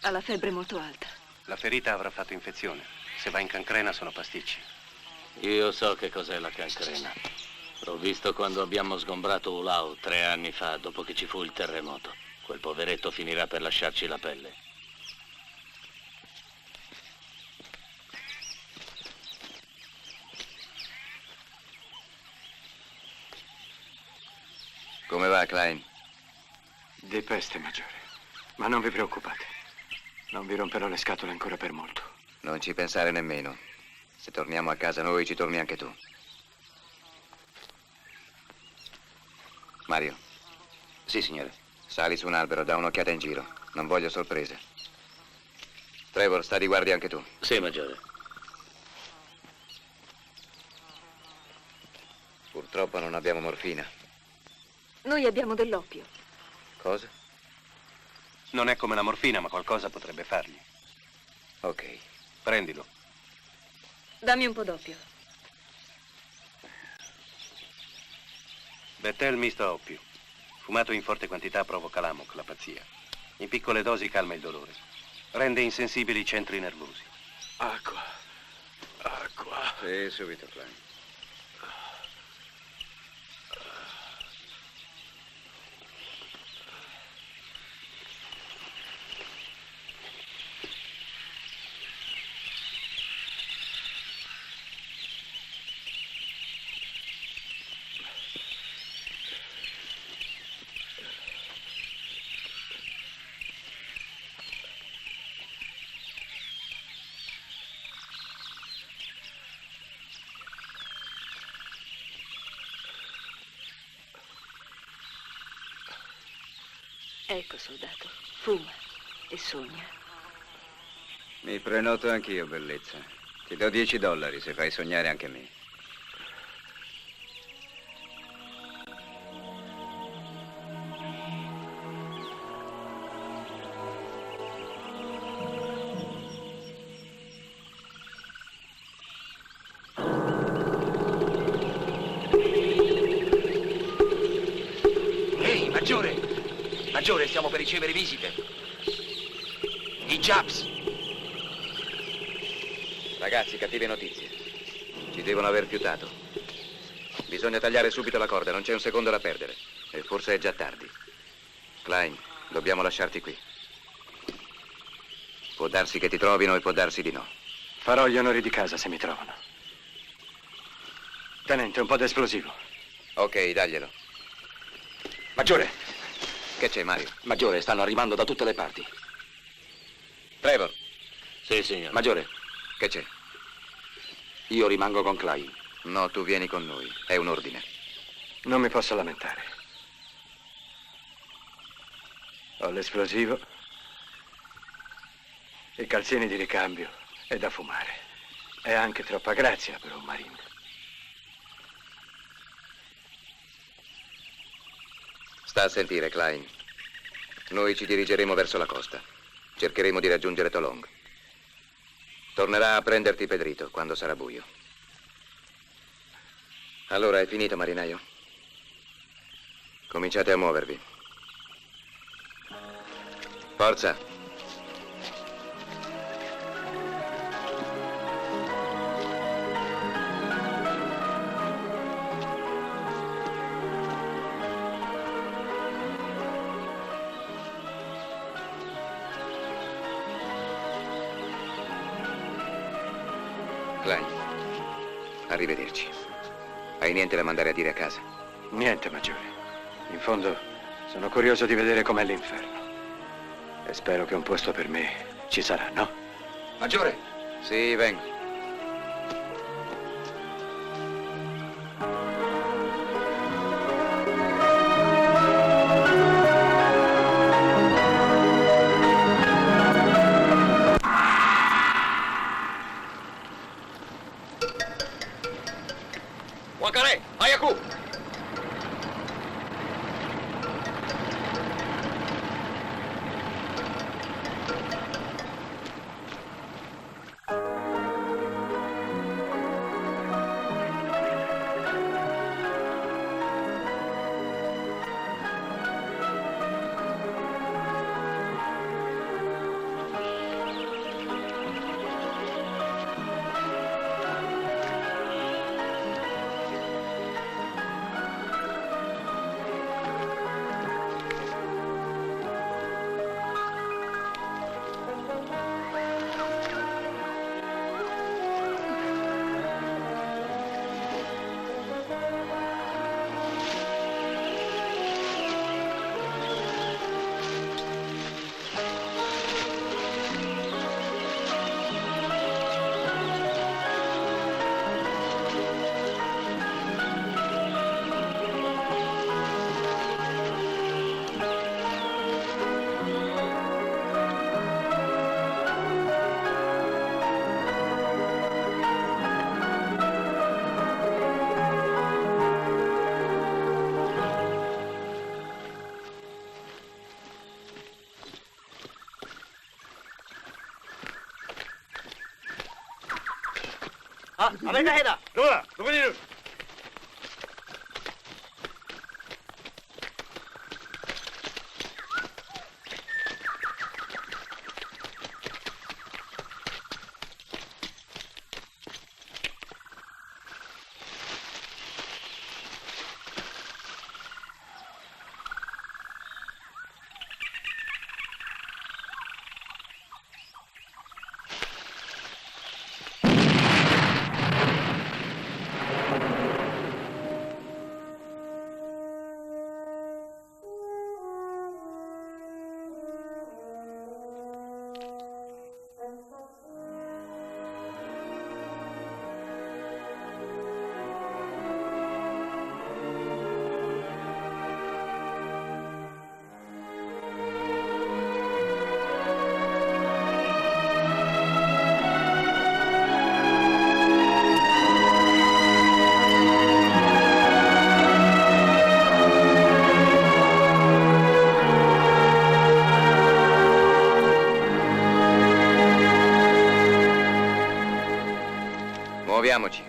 ha la febbre molto alta. La ferita avrà fatto infezione. Se va in cancrena sono pasticci. Io so che cos'è la cancrena. L'ho visto quando abbiamo sgombrato Ulau 3 anni fa, dopo che ci fu il terremoto. Quel poveretto finirà per lasciarci la pelle. Come va, Klein? Di peste, Maggiore. Ma non vi preoccupate. Non vi romperò le scatole ancora per molto. Non ci pensare nemmeno. Se torniamo a casa noi, ci torni anche tu. Mario. Sì, signore. Sali su un albero, da un'occhiata in giro. Non voglio sorprese. Trevor, sta di guardia anche tu. Sì, Maggiore. Purtroppo non abbiamo morfina. Noi abbiamo dell'oppio. Cosa? Non è come la morfina, ma qualcosa potrebbe fargli. Ok. Prendilo. Dammi un po' d'oppio. Betel misto a oppio. Fumato in forte quantità provoca l'amok, la pazzia. In piccole dosi calma il dolore. Rende insensibili i centri nervosi. Acqua. Acqua. Sì, subito, Klein. Ecco, soldato, fuma e sogna. Mi prenoto anch'io, bellezza. Ti do $10 se fai sognare anche me. Ehi, Maggiore! Maggiore, stiamo per ricevere visite. I Japs. Ragazzi, cattive notizie. Ci devono aver fiutato. Bisogna tagliare subito la corda, non c'è un secondo da perdere. E forse è già tardi. Klein, dobbiamo lasciarti qui. Può darsi che ti trovino e può darsi di no. Farò gli onori di casa se mi trovano. Tenente, un po' d'esplosivo. Ok, daglielo. Maggiore! Che c'è, Mario? Maggiore, stanno arrivando da tutte le parti. Trevor. Sì, signore. Maggiore, Che c'è? io rimango con Klein. No, tu vieni con noi. È un ordine. Non mi posso lamentare. Ho l'esplosivo, i calzini di ricambio e da fumare. È anche troppa grazia per un marine. Sta a sentire, Klein. Noi ci dirigeremo verso la costa. Cercheremo di raggiungere Tolong. Tornerà a prenderti Pedrito quando sarà buio. Allora, è finito, marinaio? Cominciate a muovervi. Forza! Klein, arrivederci. Hai niente da mandare a dire a casa? Niente, maggiore. In fondo, sono curioso di vedere com'è l'inferno. E spero che un posto per me ci sarà, no? Maggiore! Sì, vengo. Wakare, Hayaku! 아, 아메리카 해다. 누구야? 누구니? Muoviamoci.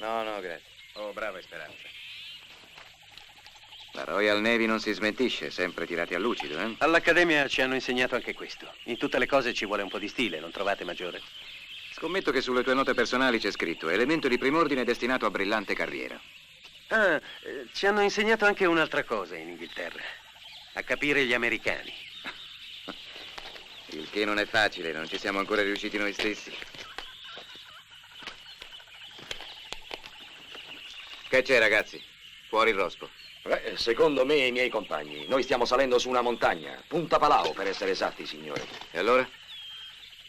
No, no, grazie. Oh, brava Speranza. La Royal Navy non si smentisce, sempre tirati a lucido, eh? All'Accademia ci hanno insegnato anche questo. In tutte le cose ci vuole un po' di stile, non trovate, Maggiore? Scommetto che sulle tue note personali c'è scritto elemento di prim'ordine destinato a brillante carriera. Ah, ci hanno insegnato anche un'altra cosa in Inghilterra. A capire gli americani. Il che non è facile, non ci siamo ancora riusciti noi stessi. Che c'è, ragazzi? Fuori il rospo. Secondo me e i miei compagni, noi stiamo salendo su una montagna, Punta Palao per essere esatti, signore. E allora?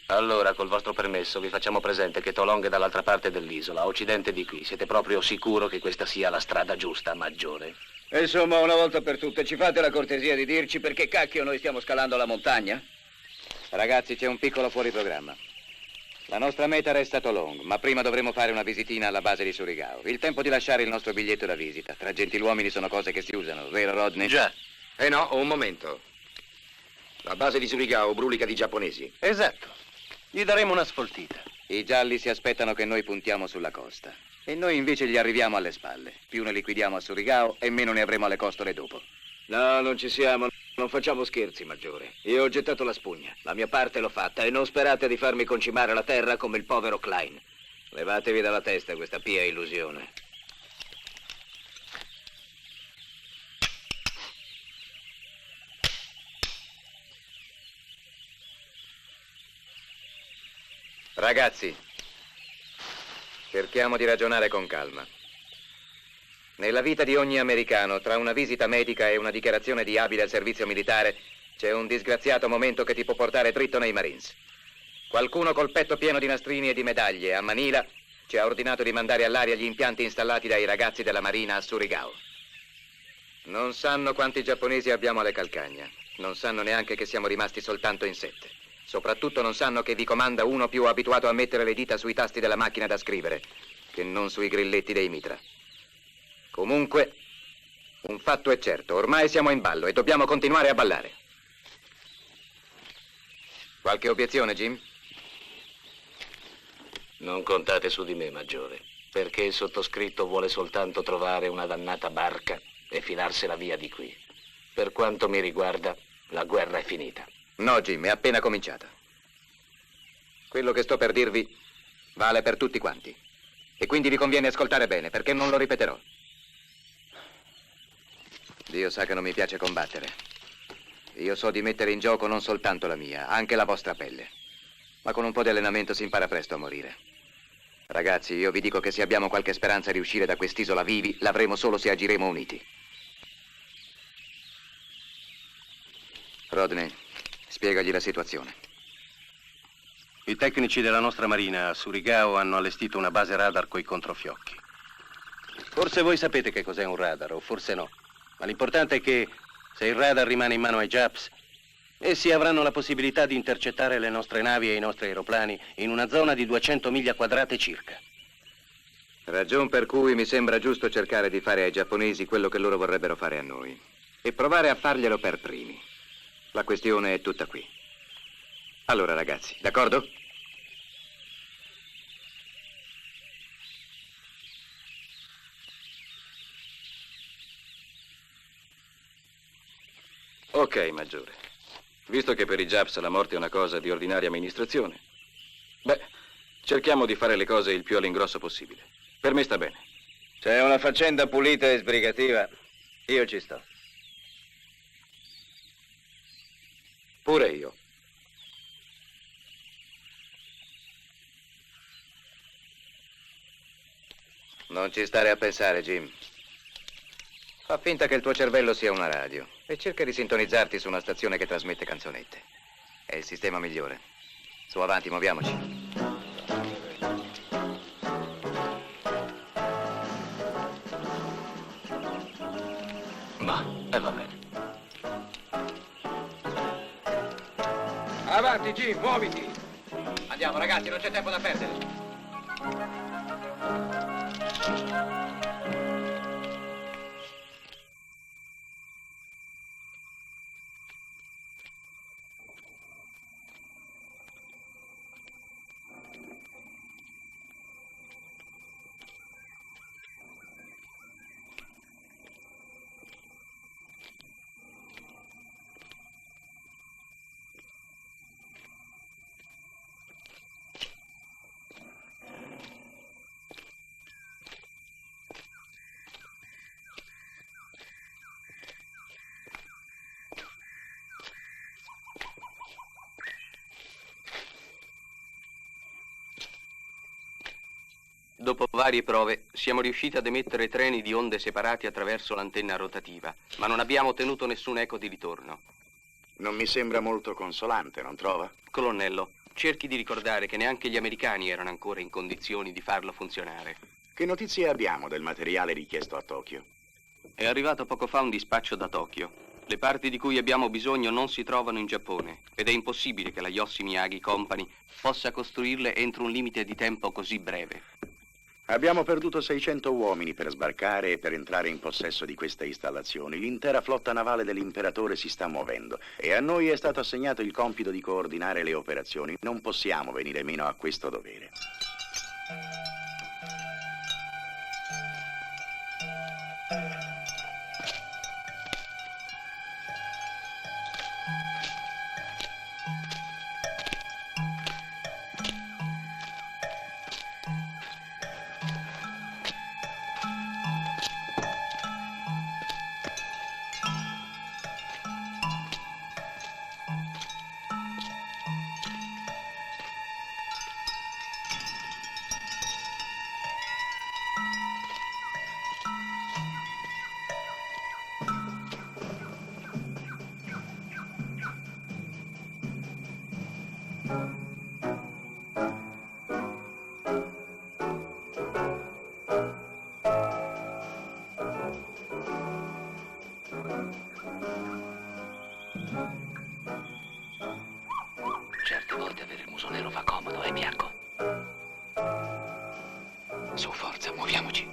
Allora, col vostro permesso, vi facciamo presente che Tolong è dall'altra parte dell'isola, a occidente di qui. Siete proprio sicuro che questa sia la strada giusta, Maggiore? Insomma, una volta per tutte, ci fate la cortesia di dirci perché cacchio noi stiamo scalando la montagna? Ragazzi, c'è un piccolo fuori programma. La nostra meta resta Tolong, ma prima dovremo fare una visitina alla base di Surigao. Il tempo di lasciare il nostro biglietto da visita. Tra gentiluomini sono cose che si usano, vero Rodney? Già. No, un momento. La base di Surigao brulica di giapponesi. Esatto. Gli daremo una sfoltita. I gialli si aspettano che noi puntiamo sulla costa. E noi invece gli arriviamo alle spalle. Più ne liquidiamo a Surigao e meno ne avremo alle costole dopo. No, non ci siamo. Non facciamo scherzi, Maggiore. Io ho gettato la spugna. La mia parte l'ho fatta e non sperate di farmi concimare la terra come il povero Klein. Levatevi dalla testa questa pia illusione. Ragazzi, cerchiamo di ragionare con calma. Nella vita di ogni americano, tra una visita medica e una dichiarazione di abile al servizio militare, c'è un disgraziato momento che ti può portare dritto nei Marines. Qualcuno col petto pieno di nastrini e di medaglie a Manila ci ha ordinato di mandare all'aria gli impianti installati dai ragazzi della Marina a Surigao. Non sanno quanti giapponesi abbiamo alle calcagna. Non sanno neanche che siamo rimasti soltanto in 7. Soprattutto non sanno che vi comanda uno più abituato a mettere le dita sui tasti della macchina da scrivere che non sui grilletti dei mitra. Comunque, un fatto è certo, ormai siamo in ballo e dobbiamo continuare a ballare. Qualche obiezione, Jim? Non contate su di me, Maggiore, perché il sottoscritto vuole soltanto trovare una dannata barca e filarsela via di qui. Per quanto mi riguarda, la guerra è finita. No, Jim, è appena cominciata. Quello che sto per dirvi vale per tutti quanti. E quindi vi conviene ascoltare bene, perché non lo ripeterò. Dio sa che non mi piace combattere. Io so di mettere in gioco non soltanto la mia, anche la vostra pelle. Ma con un po' di allenamento si impara presto a morire. Ragazzi, io vi dico che se abbiamo qualche speranza di uscire da quest'isola vivi, l'avremo solo se agiremo uniti. Rodney, spiegagli la situazione. I tecnici della nostra marina a Surigao hanno allestito una base radar coi controfiocchi. Forse voi sapete che cos'è un radar, o forse no. Ma l'importante è che, se il radar rimane in mano ai Japs, essi avranno la possibilità di intercettare le nostre navi e i nostri aeroplani in una zona di 200 miglia quadrate circa. Ragion per cui mi sembra giusto cercare di fare ai giapponesi quello che loro vorrebbero fare a noi. E provare a farglielo per primi. La questione è tutta qui. Allora, ragazzi, d'accordo? Ok, Maggiore. Visto che per i Japs la morte è una cosa di ordinaria amministrazione, cerchiamo di fare le cose il più all'ingrosso possibile. Per me sta bene. Se è una faccenda pulita e sbrigativa, io ci sto. Pure io. Non ci stare a pensare, Jim. Fa finta che il tuo cervello sia una radio e cerca di sintonizzarti su una stazione che trasmette canzonette. È il sistema migliore. Su, avanti, muoviamoci. Va bene. Avanti, Jim, muoviti! Andiamo, ragazzi, non c'è tempo da perdere. varie prove, siamo riusciti ad emettere treni di onde separati attraverso l'antenna rotativa, ma non abbiamo ottenuto nessun eco di ritorno. Non mi sembra molto consolante, non trova? Colonnello, cerchi di ricordare che neanche gli americani erano ancora in condizioni di farlo funzionare. Che notizie abbiamo del materiale richiesto a Tokyo? È arrivato poco fa un dispaccio da Tokyo. Le parti di cui abbiamo bisogno non si trovano in Giappone ed è impossibile che la Yoshi Miyagi Company possa costruirle entro un limite di tempo così breve. Abbiamo perduto 600 uomini per sbarcare e per entrare in possesso di queste installazioni. L'intera flotta navale dell'imperatore si sta muovendo e a noi è stato assegnato il compito di coordinare le operazioni. Non possiamo venire meno a questo dovere. Certe volte avere il muso nero fa comodo, bianco? Su, forza, muoviamoci.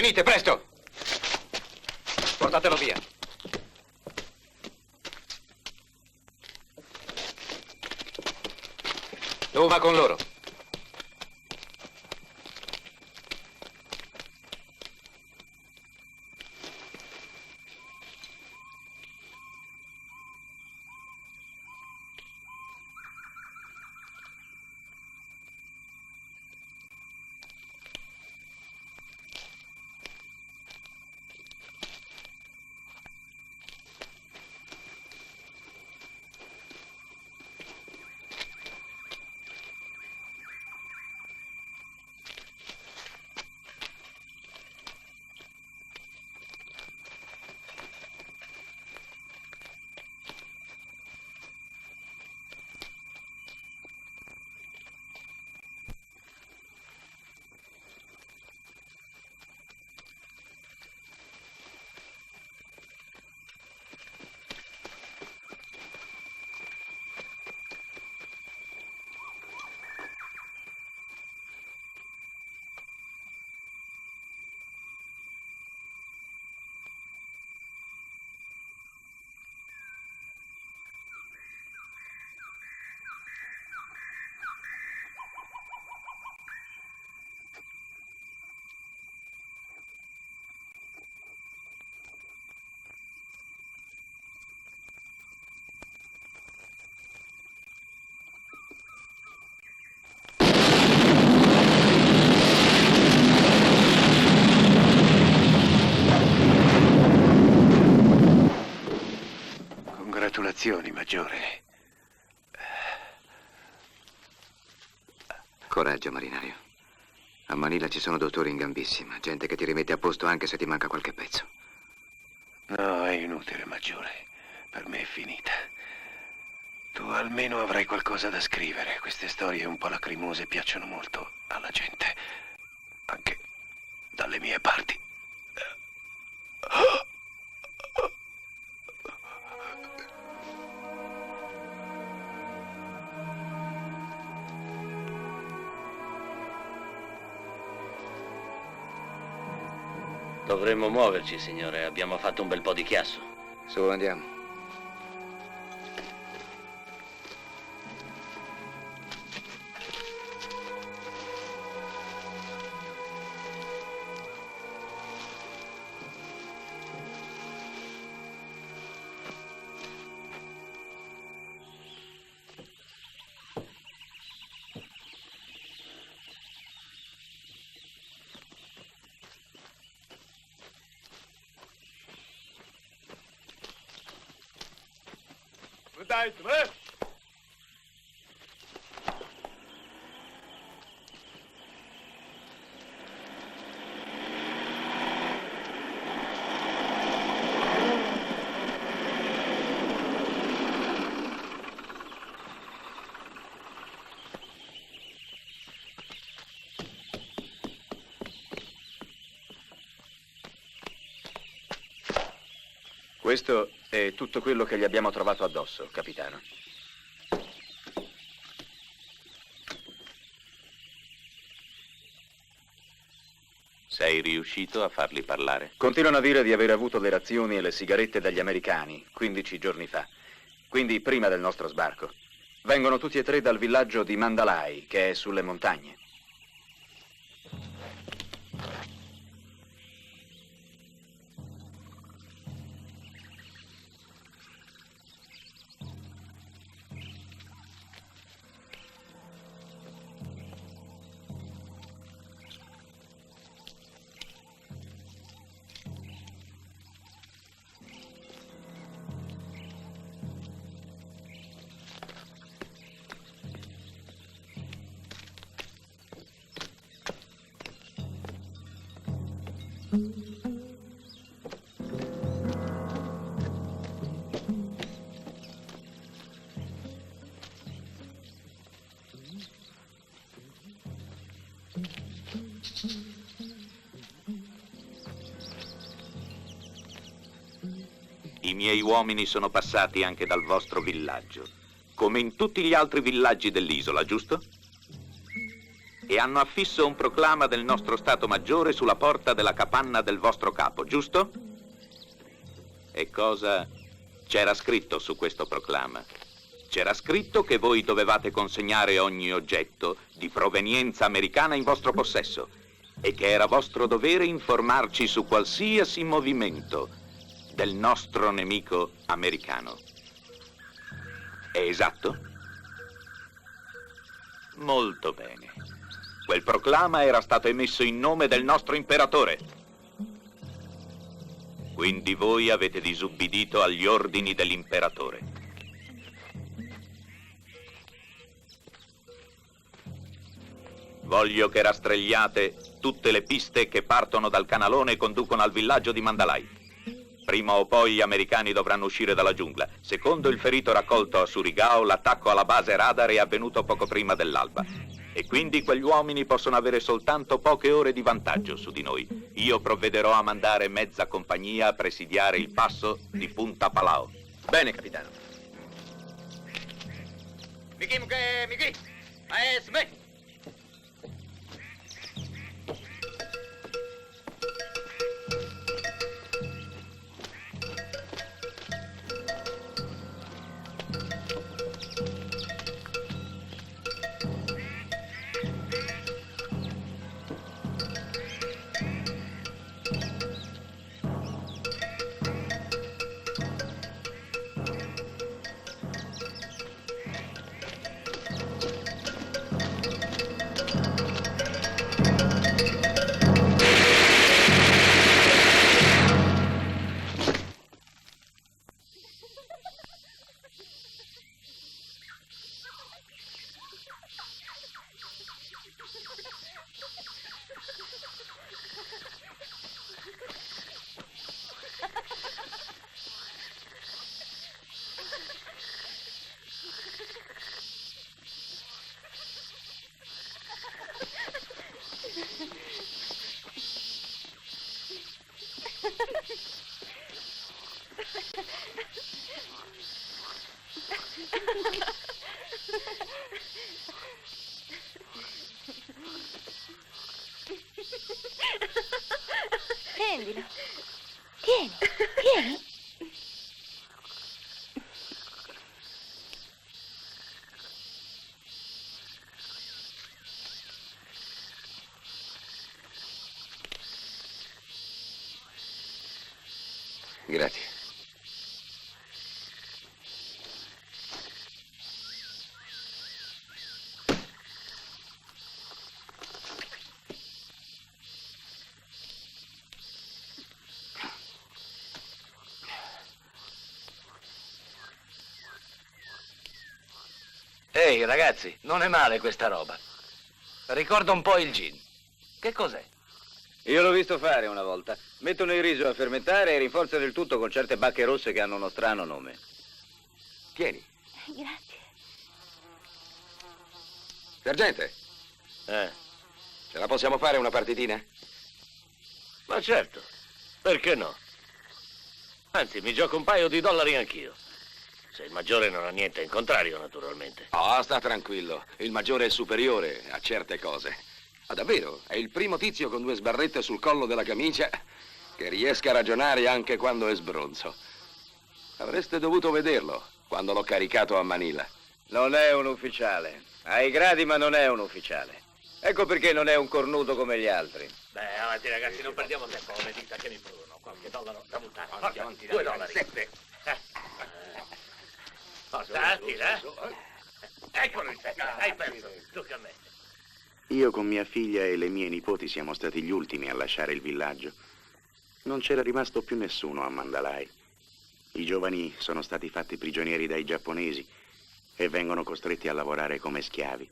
Venite, presto! Portatelo via. Tu va con loro. Congratulazioni, maggiore. Coraggio, marinaio. A Manila ci sono dottori in gambissima, gente che ti rimette a posto anche se ti manca qualche pezzo. No, è inutile, maggiore. Per me è finita. Tu almeno avrai qualcosa da scrivere. Queste storie un po' lacrimose piacciono molto alla gente. Anche dalle mie parti. Dovremmo muoverci, signore. Abbiamo fatto un bel po' di chiasso. Su, andiamo. Questo è tutto quello che gli abbiamo trovato addosso, capitano. Sei riuscito a farli parlare? Continuano a dire di aver avuto le razioni e le sigarette dagli americani 15 giorni fa, quindi prima del nostro sbarco. Vengono tutti e tre dal villaggio di Mandalay, che è sulle montagne. I miei uomini sono passati anche dal vostro villaggio, come in tutti gli altri villaggi dell'isola, giusto? e hanno affisso un proclama del nostro Stato Maggiore sulla porta della capanna del vostro capo, giusto? E cosa c'era scritto su questo proclama? C'era scritto che voi dovevate consegnare ogni oggetto di provenienza americana in vostro possesso e che era vostro dovere informarci su qualsiasi movimento del nostro nemico americano. È esatto? Molto bene. Quel proclama era stato emesso in nome del nostro imperatore. Quindi voi avete disubbidito agli ordini dell'imperatore. Voglio che rastregliate tutte le piste che partono dal canalone e conducono al villaggio di Mandalay. Prima o poi gli americani dovranno uscire dalla giungla. Secondo il ferito raccolto a Surigao, l'attacco alla base radar è avvenuto poco prima dell'alba. E quindi quegli uomini possono avere soltanto poche ore di vantaggio su di noi. Io provvederò a mandare mezza compagnia a presidiare il passo di Punta Palau. Bene, capitano. Miki, Aesme! Prendilo. Tieni. Grazie. Ehi, ragazzi, non è male questa roba. Ricorda un po' il gin. Che cos'è? Io l'ho visto fare una volta. Mettono il riso a fermentare e rinforzano il tutto con certe bacche rosse che hanno uno strano nome. Tieni. Grazie. Sergente. Ce la possiamo fare una partitina? Ma certo, perché no? Anzi, mi gioco un paio di dollari anch'io. Se il maggiore non ha niente in contrario, naturalmente. Oh, sta tranquillo. Il maggiore è superiore a certe cose. Ma davvero, è il primo tizio con 2 sbarrette sul collo della camicia che riesca a ragionare anche quando è sbronzo. Avreste dovuto vederlo quando l'ho caricato a Manila. Non è un ufficiale. Ha i gradi, ma non è un ufficiale. Ecco perché non è un cornuto come gli altri. Beh, avanti ragazzi, non perdiamo tempo. Ho le dita che mi frugono. Qualche dollaro da buttare. Avanti, 2 dollari. 7. Tira. Eccolo il secco. Hai perso. Tocca a me. Io con mia figlia e le mie nipoti siamo stati gli ultimi a lasciare il villaggio. Non c'era rimasto più nessuno a Mandalay. I giovani sono stati fatti prigionieri dai giapponesi e vengono costretti a lavorare come schiavi.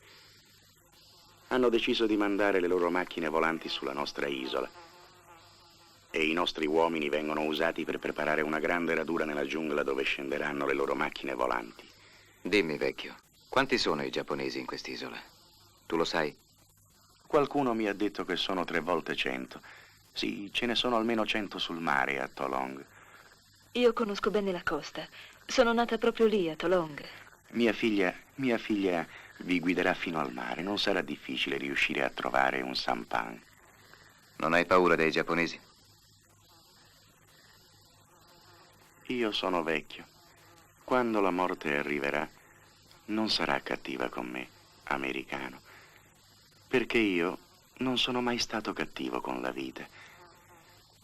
Hanno deciso di mandare le loro macchine volanti sulla nostra isola e i nostri uomini vengono usati per preparare una grande radura nella giungla dove scenderanno le loro macchine volanti. Dimmi, vecchio, quanti sono i giapponesi in quest'isola? Tu lo sai? Qualcuno mi ha detto che sono 3 volte 100. Sì, ce ne sono almeno 100 sul mare a Tolong. Io conosco bene la costa. Sono nata proprio lì, a Tolong. Mia figlia vi guiderà fino al mare. Non sarà difficile riuscire a trovare un sampan. Non hai paura dei giapponesi? Io sono vecchio. Quando la morte arriverà, non sarà cattiva con me, americano, perché io non sono mai stato cattivo con la vita.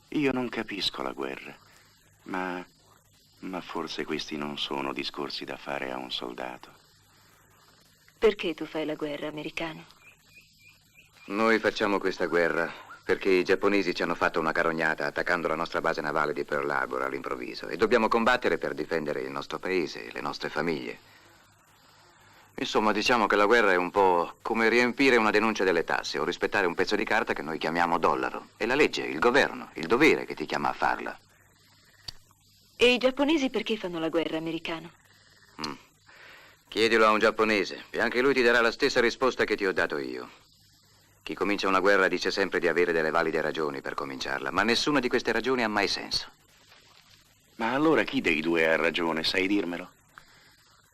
Io non capisco la guerra, ma forse questi non sono discorsi da fare a un soldato. Perché tu fai la guerra, americano? Noi facciamo questa guerra perché i giapponesi ci hanno fatto una carognata attaccando la nostra base navale di Pearl Harbor all'improvviso e dobbiamo combattere per difendere il nostro paese e le nostre famiglie. Insomma, diciamo che la guerra è un po' come riempire una denuncia delle tasse o rispettare un pezzo di carta che noi chiamiamo dollaro. È la legge, il governo, il dovere che ti chiama a farla. E i giapponesi perché fanno la guerra, americano? Chiedilo a un giapponese e anche lui ti darà la stessa risposta che ti ho dato io. Chi comincia una guerra dice sempre di avere delle valide ragioni per cominciarla, ma nessuna di queste ragioni ha mai senso. Ma allora chi dei due ha ragione, sai dirmelo?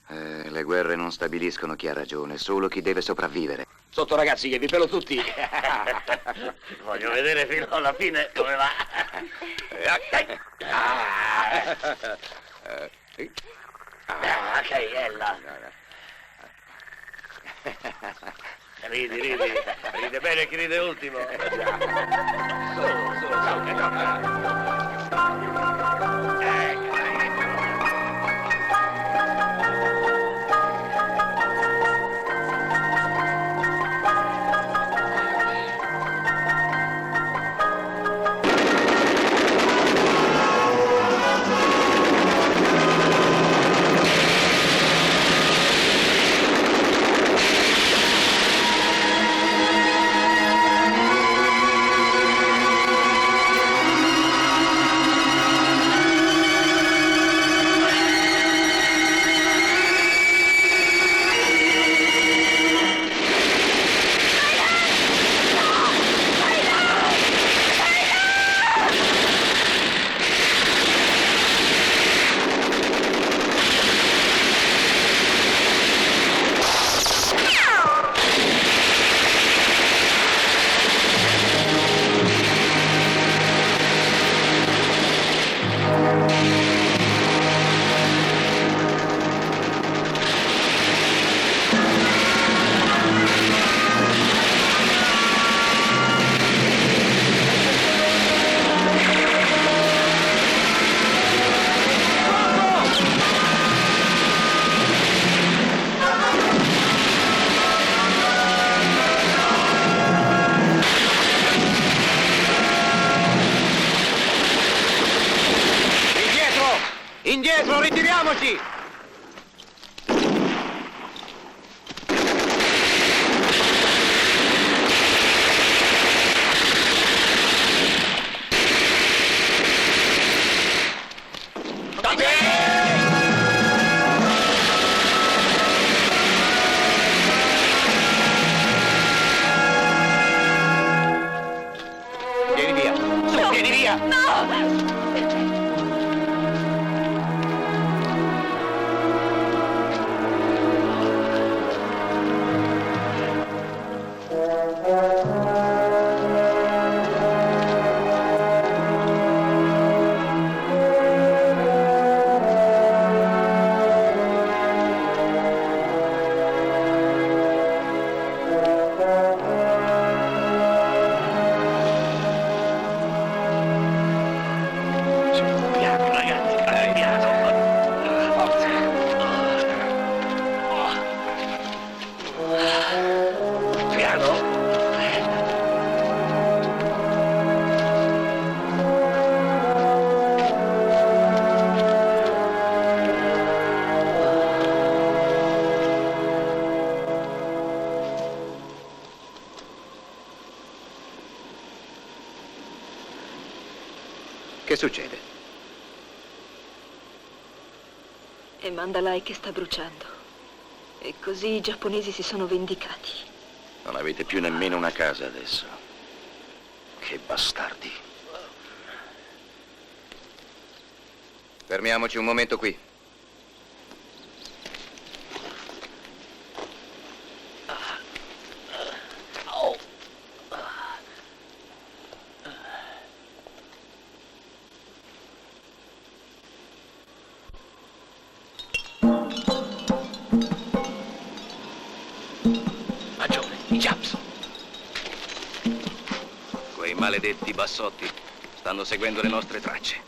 Le guerre non stabiliscono chi ha ragione, solo chi deve sopravvivere. Sotto ragazzi che vi pelo tutti. Voglio vedere fino alla fine come va. Che bella. Ride bene chi ride ultimo. Indietro, ritiriamoci! Vieni via! Su, vieni via! No! Che succede? È Mandalay che sta bruciando. E così i giapponesi si sono vendicati. Non avete più nemmeno una casa adesso. Che bastardi. Fermiamoci un momento qui. I Japs. Quei maledetti bassotti stanno seguendo le nostre tracce.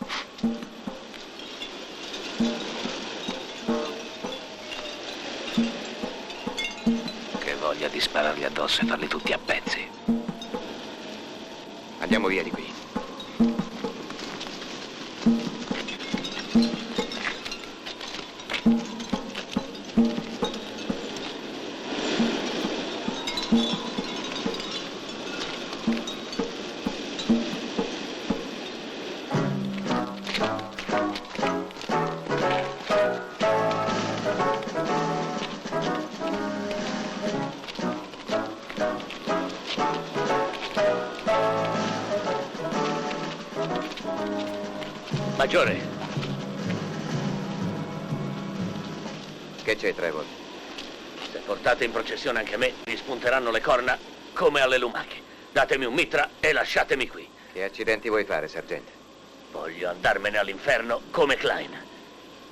Che voglia di spararli addosso e farli tutti a pezzi. Andiamo via di qui. Maggiore. Che c'è, Trevor? Se portate in processione anche me, vi spunteranno le corna come alle lumache. Datemi un mitra e lasciatemi qui. Che accidenti vuoi fare, sergente? Voglio andarmene all'inferno come Klein,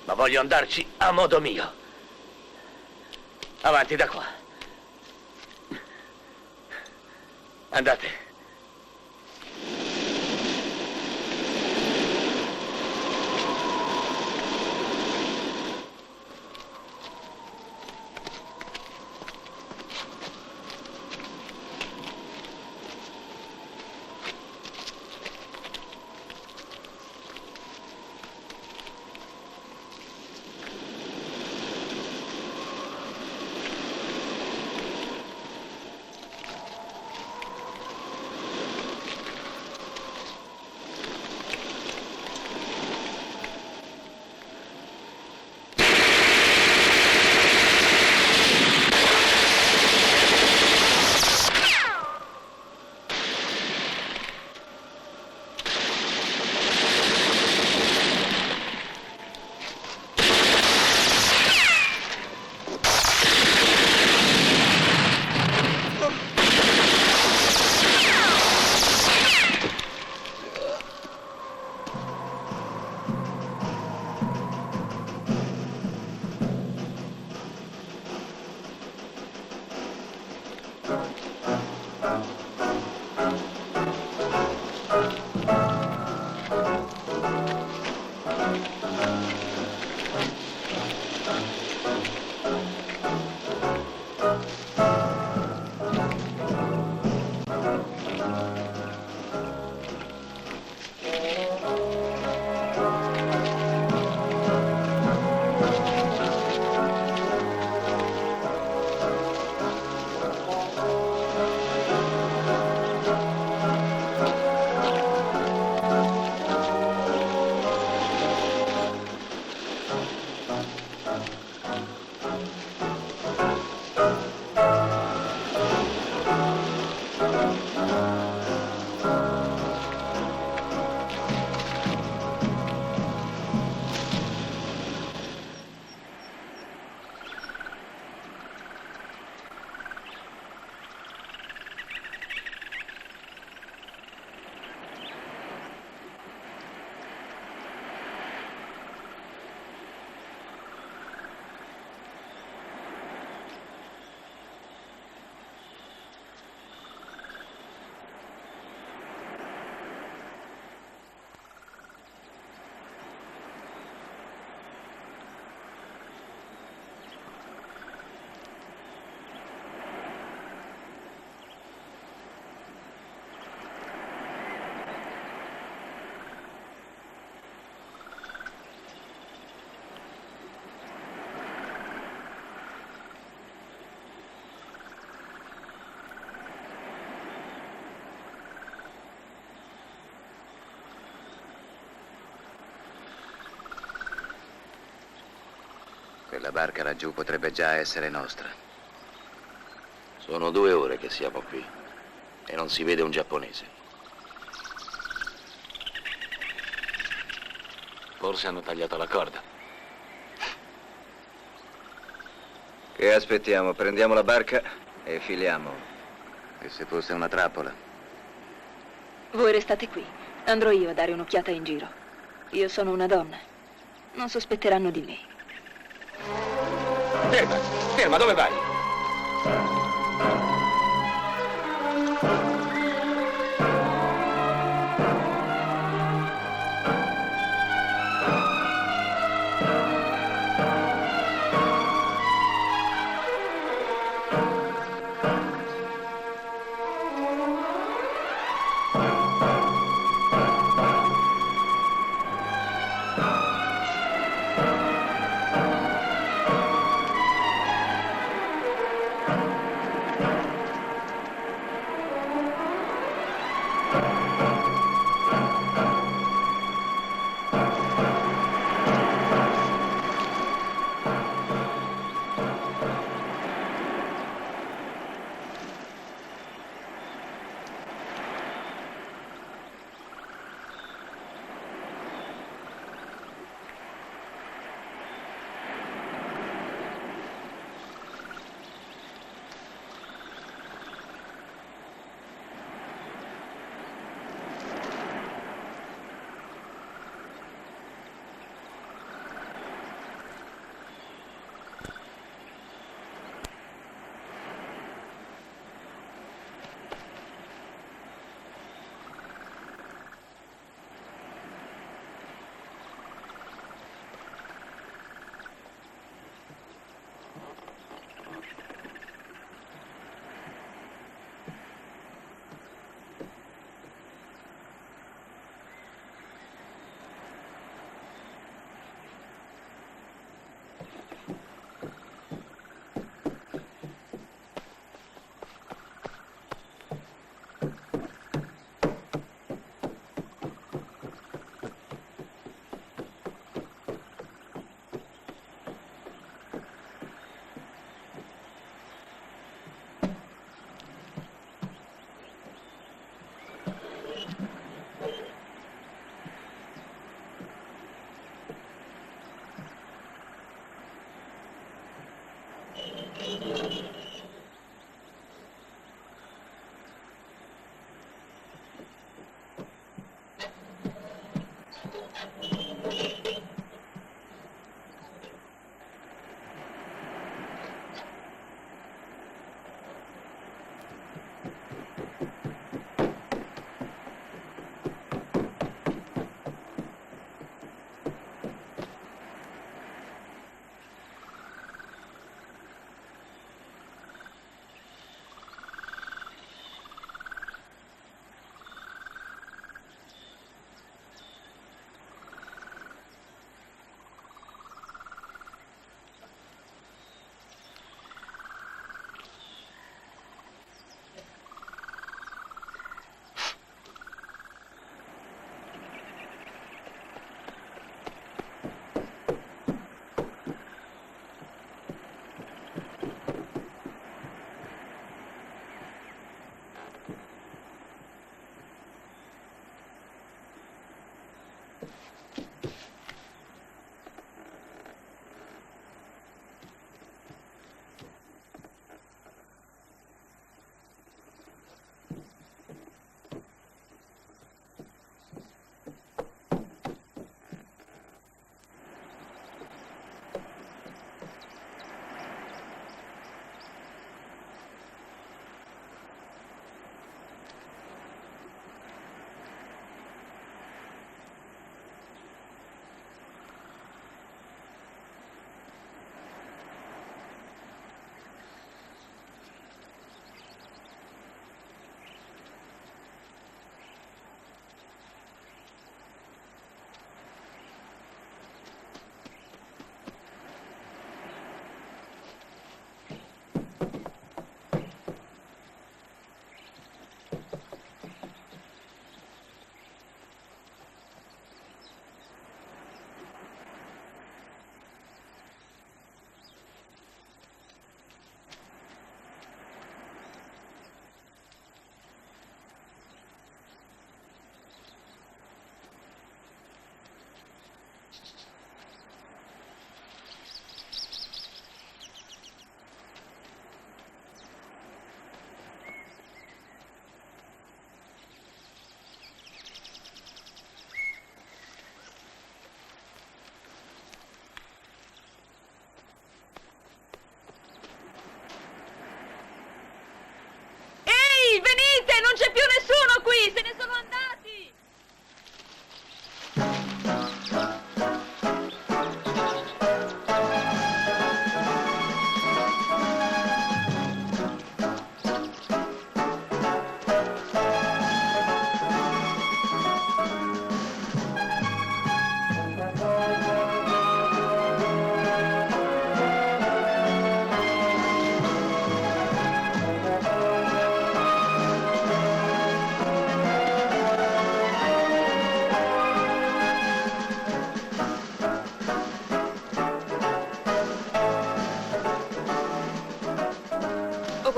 ma voglio andarci a modo mio. Avanti da qua. Andate. Quella barca laggiù potrebbe già essere nostra. Sono 2 ore che siamo qui e non si vede un giapponese. Forse hanno tagliato la corda. Che aspettiamo? Prendiamo la barca e filiamo. E se fosse una trappola? Voi restate qui. Andrò io a dare un'occhiata in giro. Io sono una donna. Non sospetteranno di me. Ferma, dove vai?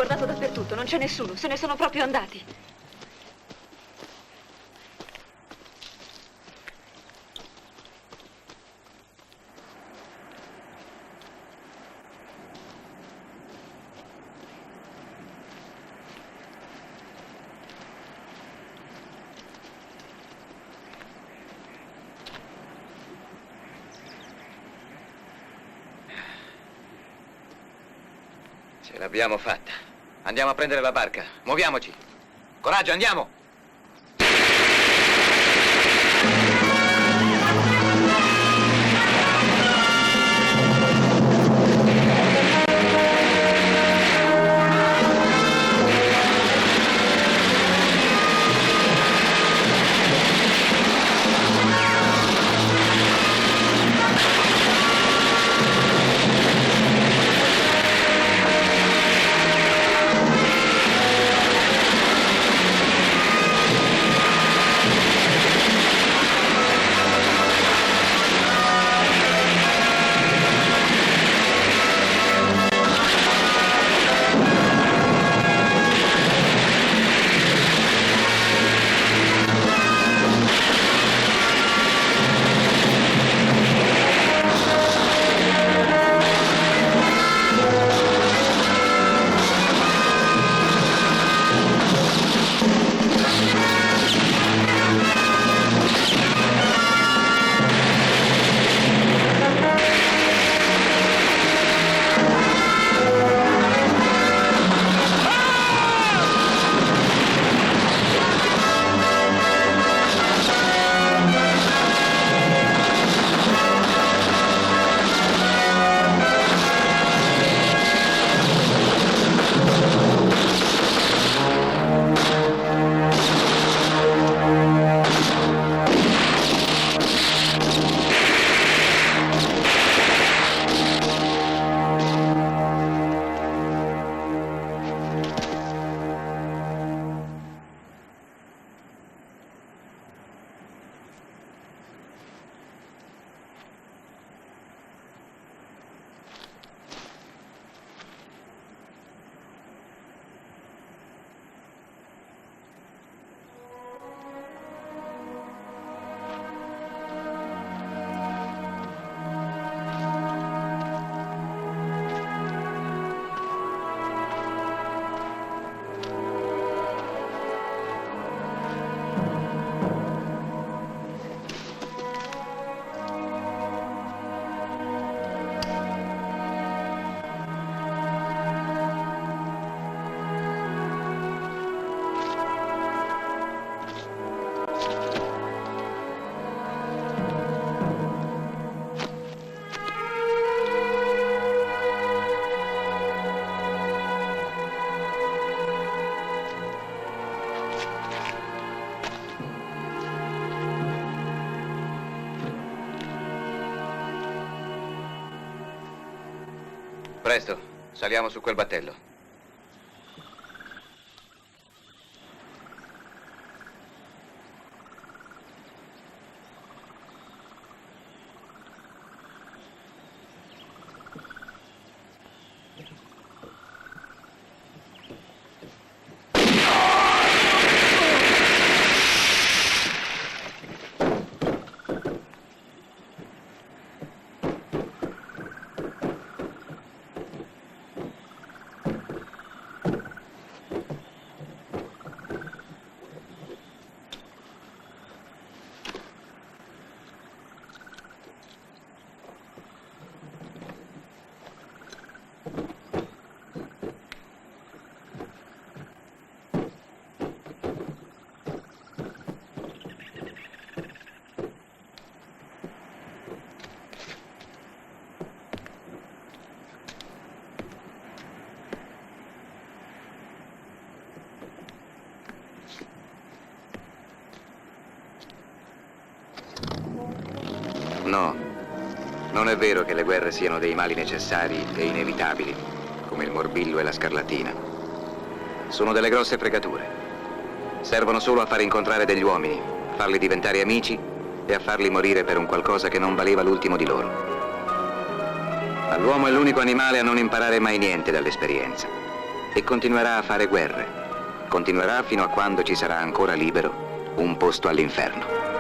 guardato dappertutto, non c'è nessuno, se ne sono proprio andati. Ce l'abbiamo fatta. Andiamo a prendere la barca. Muoviamoci. Coraggio, andiamo! Presto, saliamo su quel battello. No, non è vero che le guerre siano dei mali necessari e inevitabili, come il morbillo e la scarlatina. Sono delle grosse fregature. Servono solo a far incontrare degli uomini, farli diventare amici e a farli morire per un qualcosa che non valeva l'ultimo di loro. Ma l'uomo è l'unico animale a non imparare mai niente dall'esperienza. e continuerà a fare guerre. Continuerà fino a quando ci sarà ancora libero un posto all'inferno.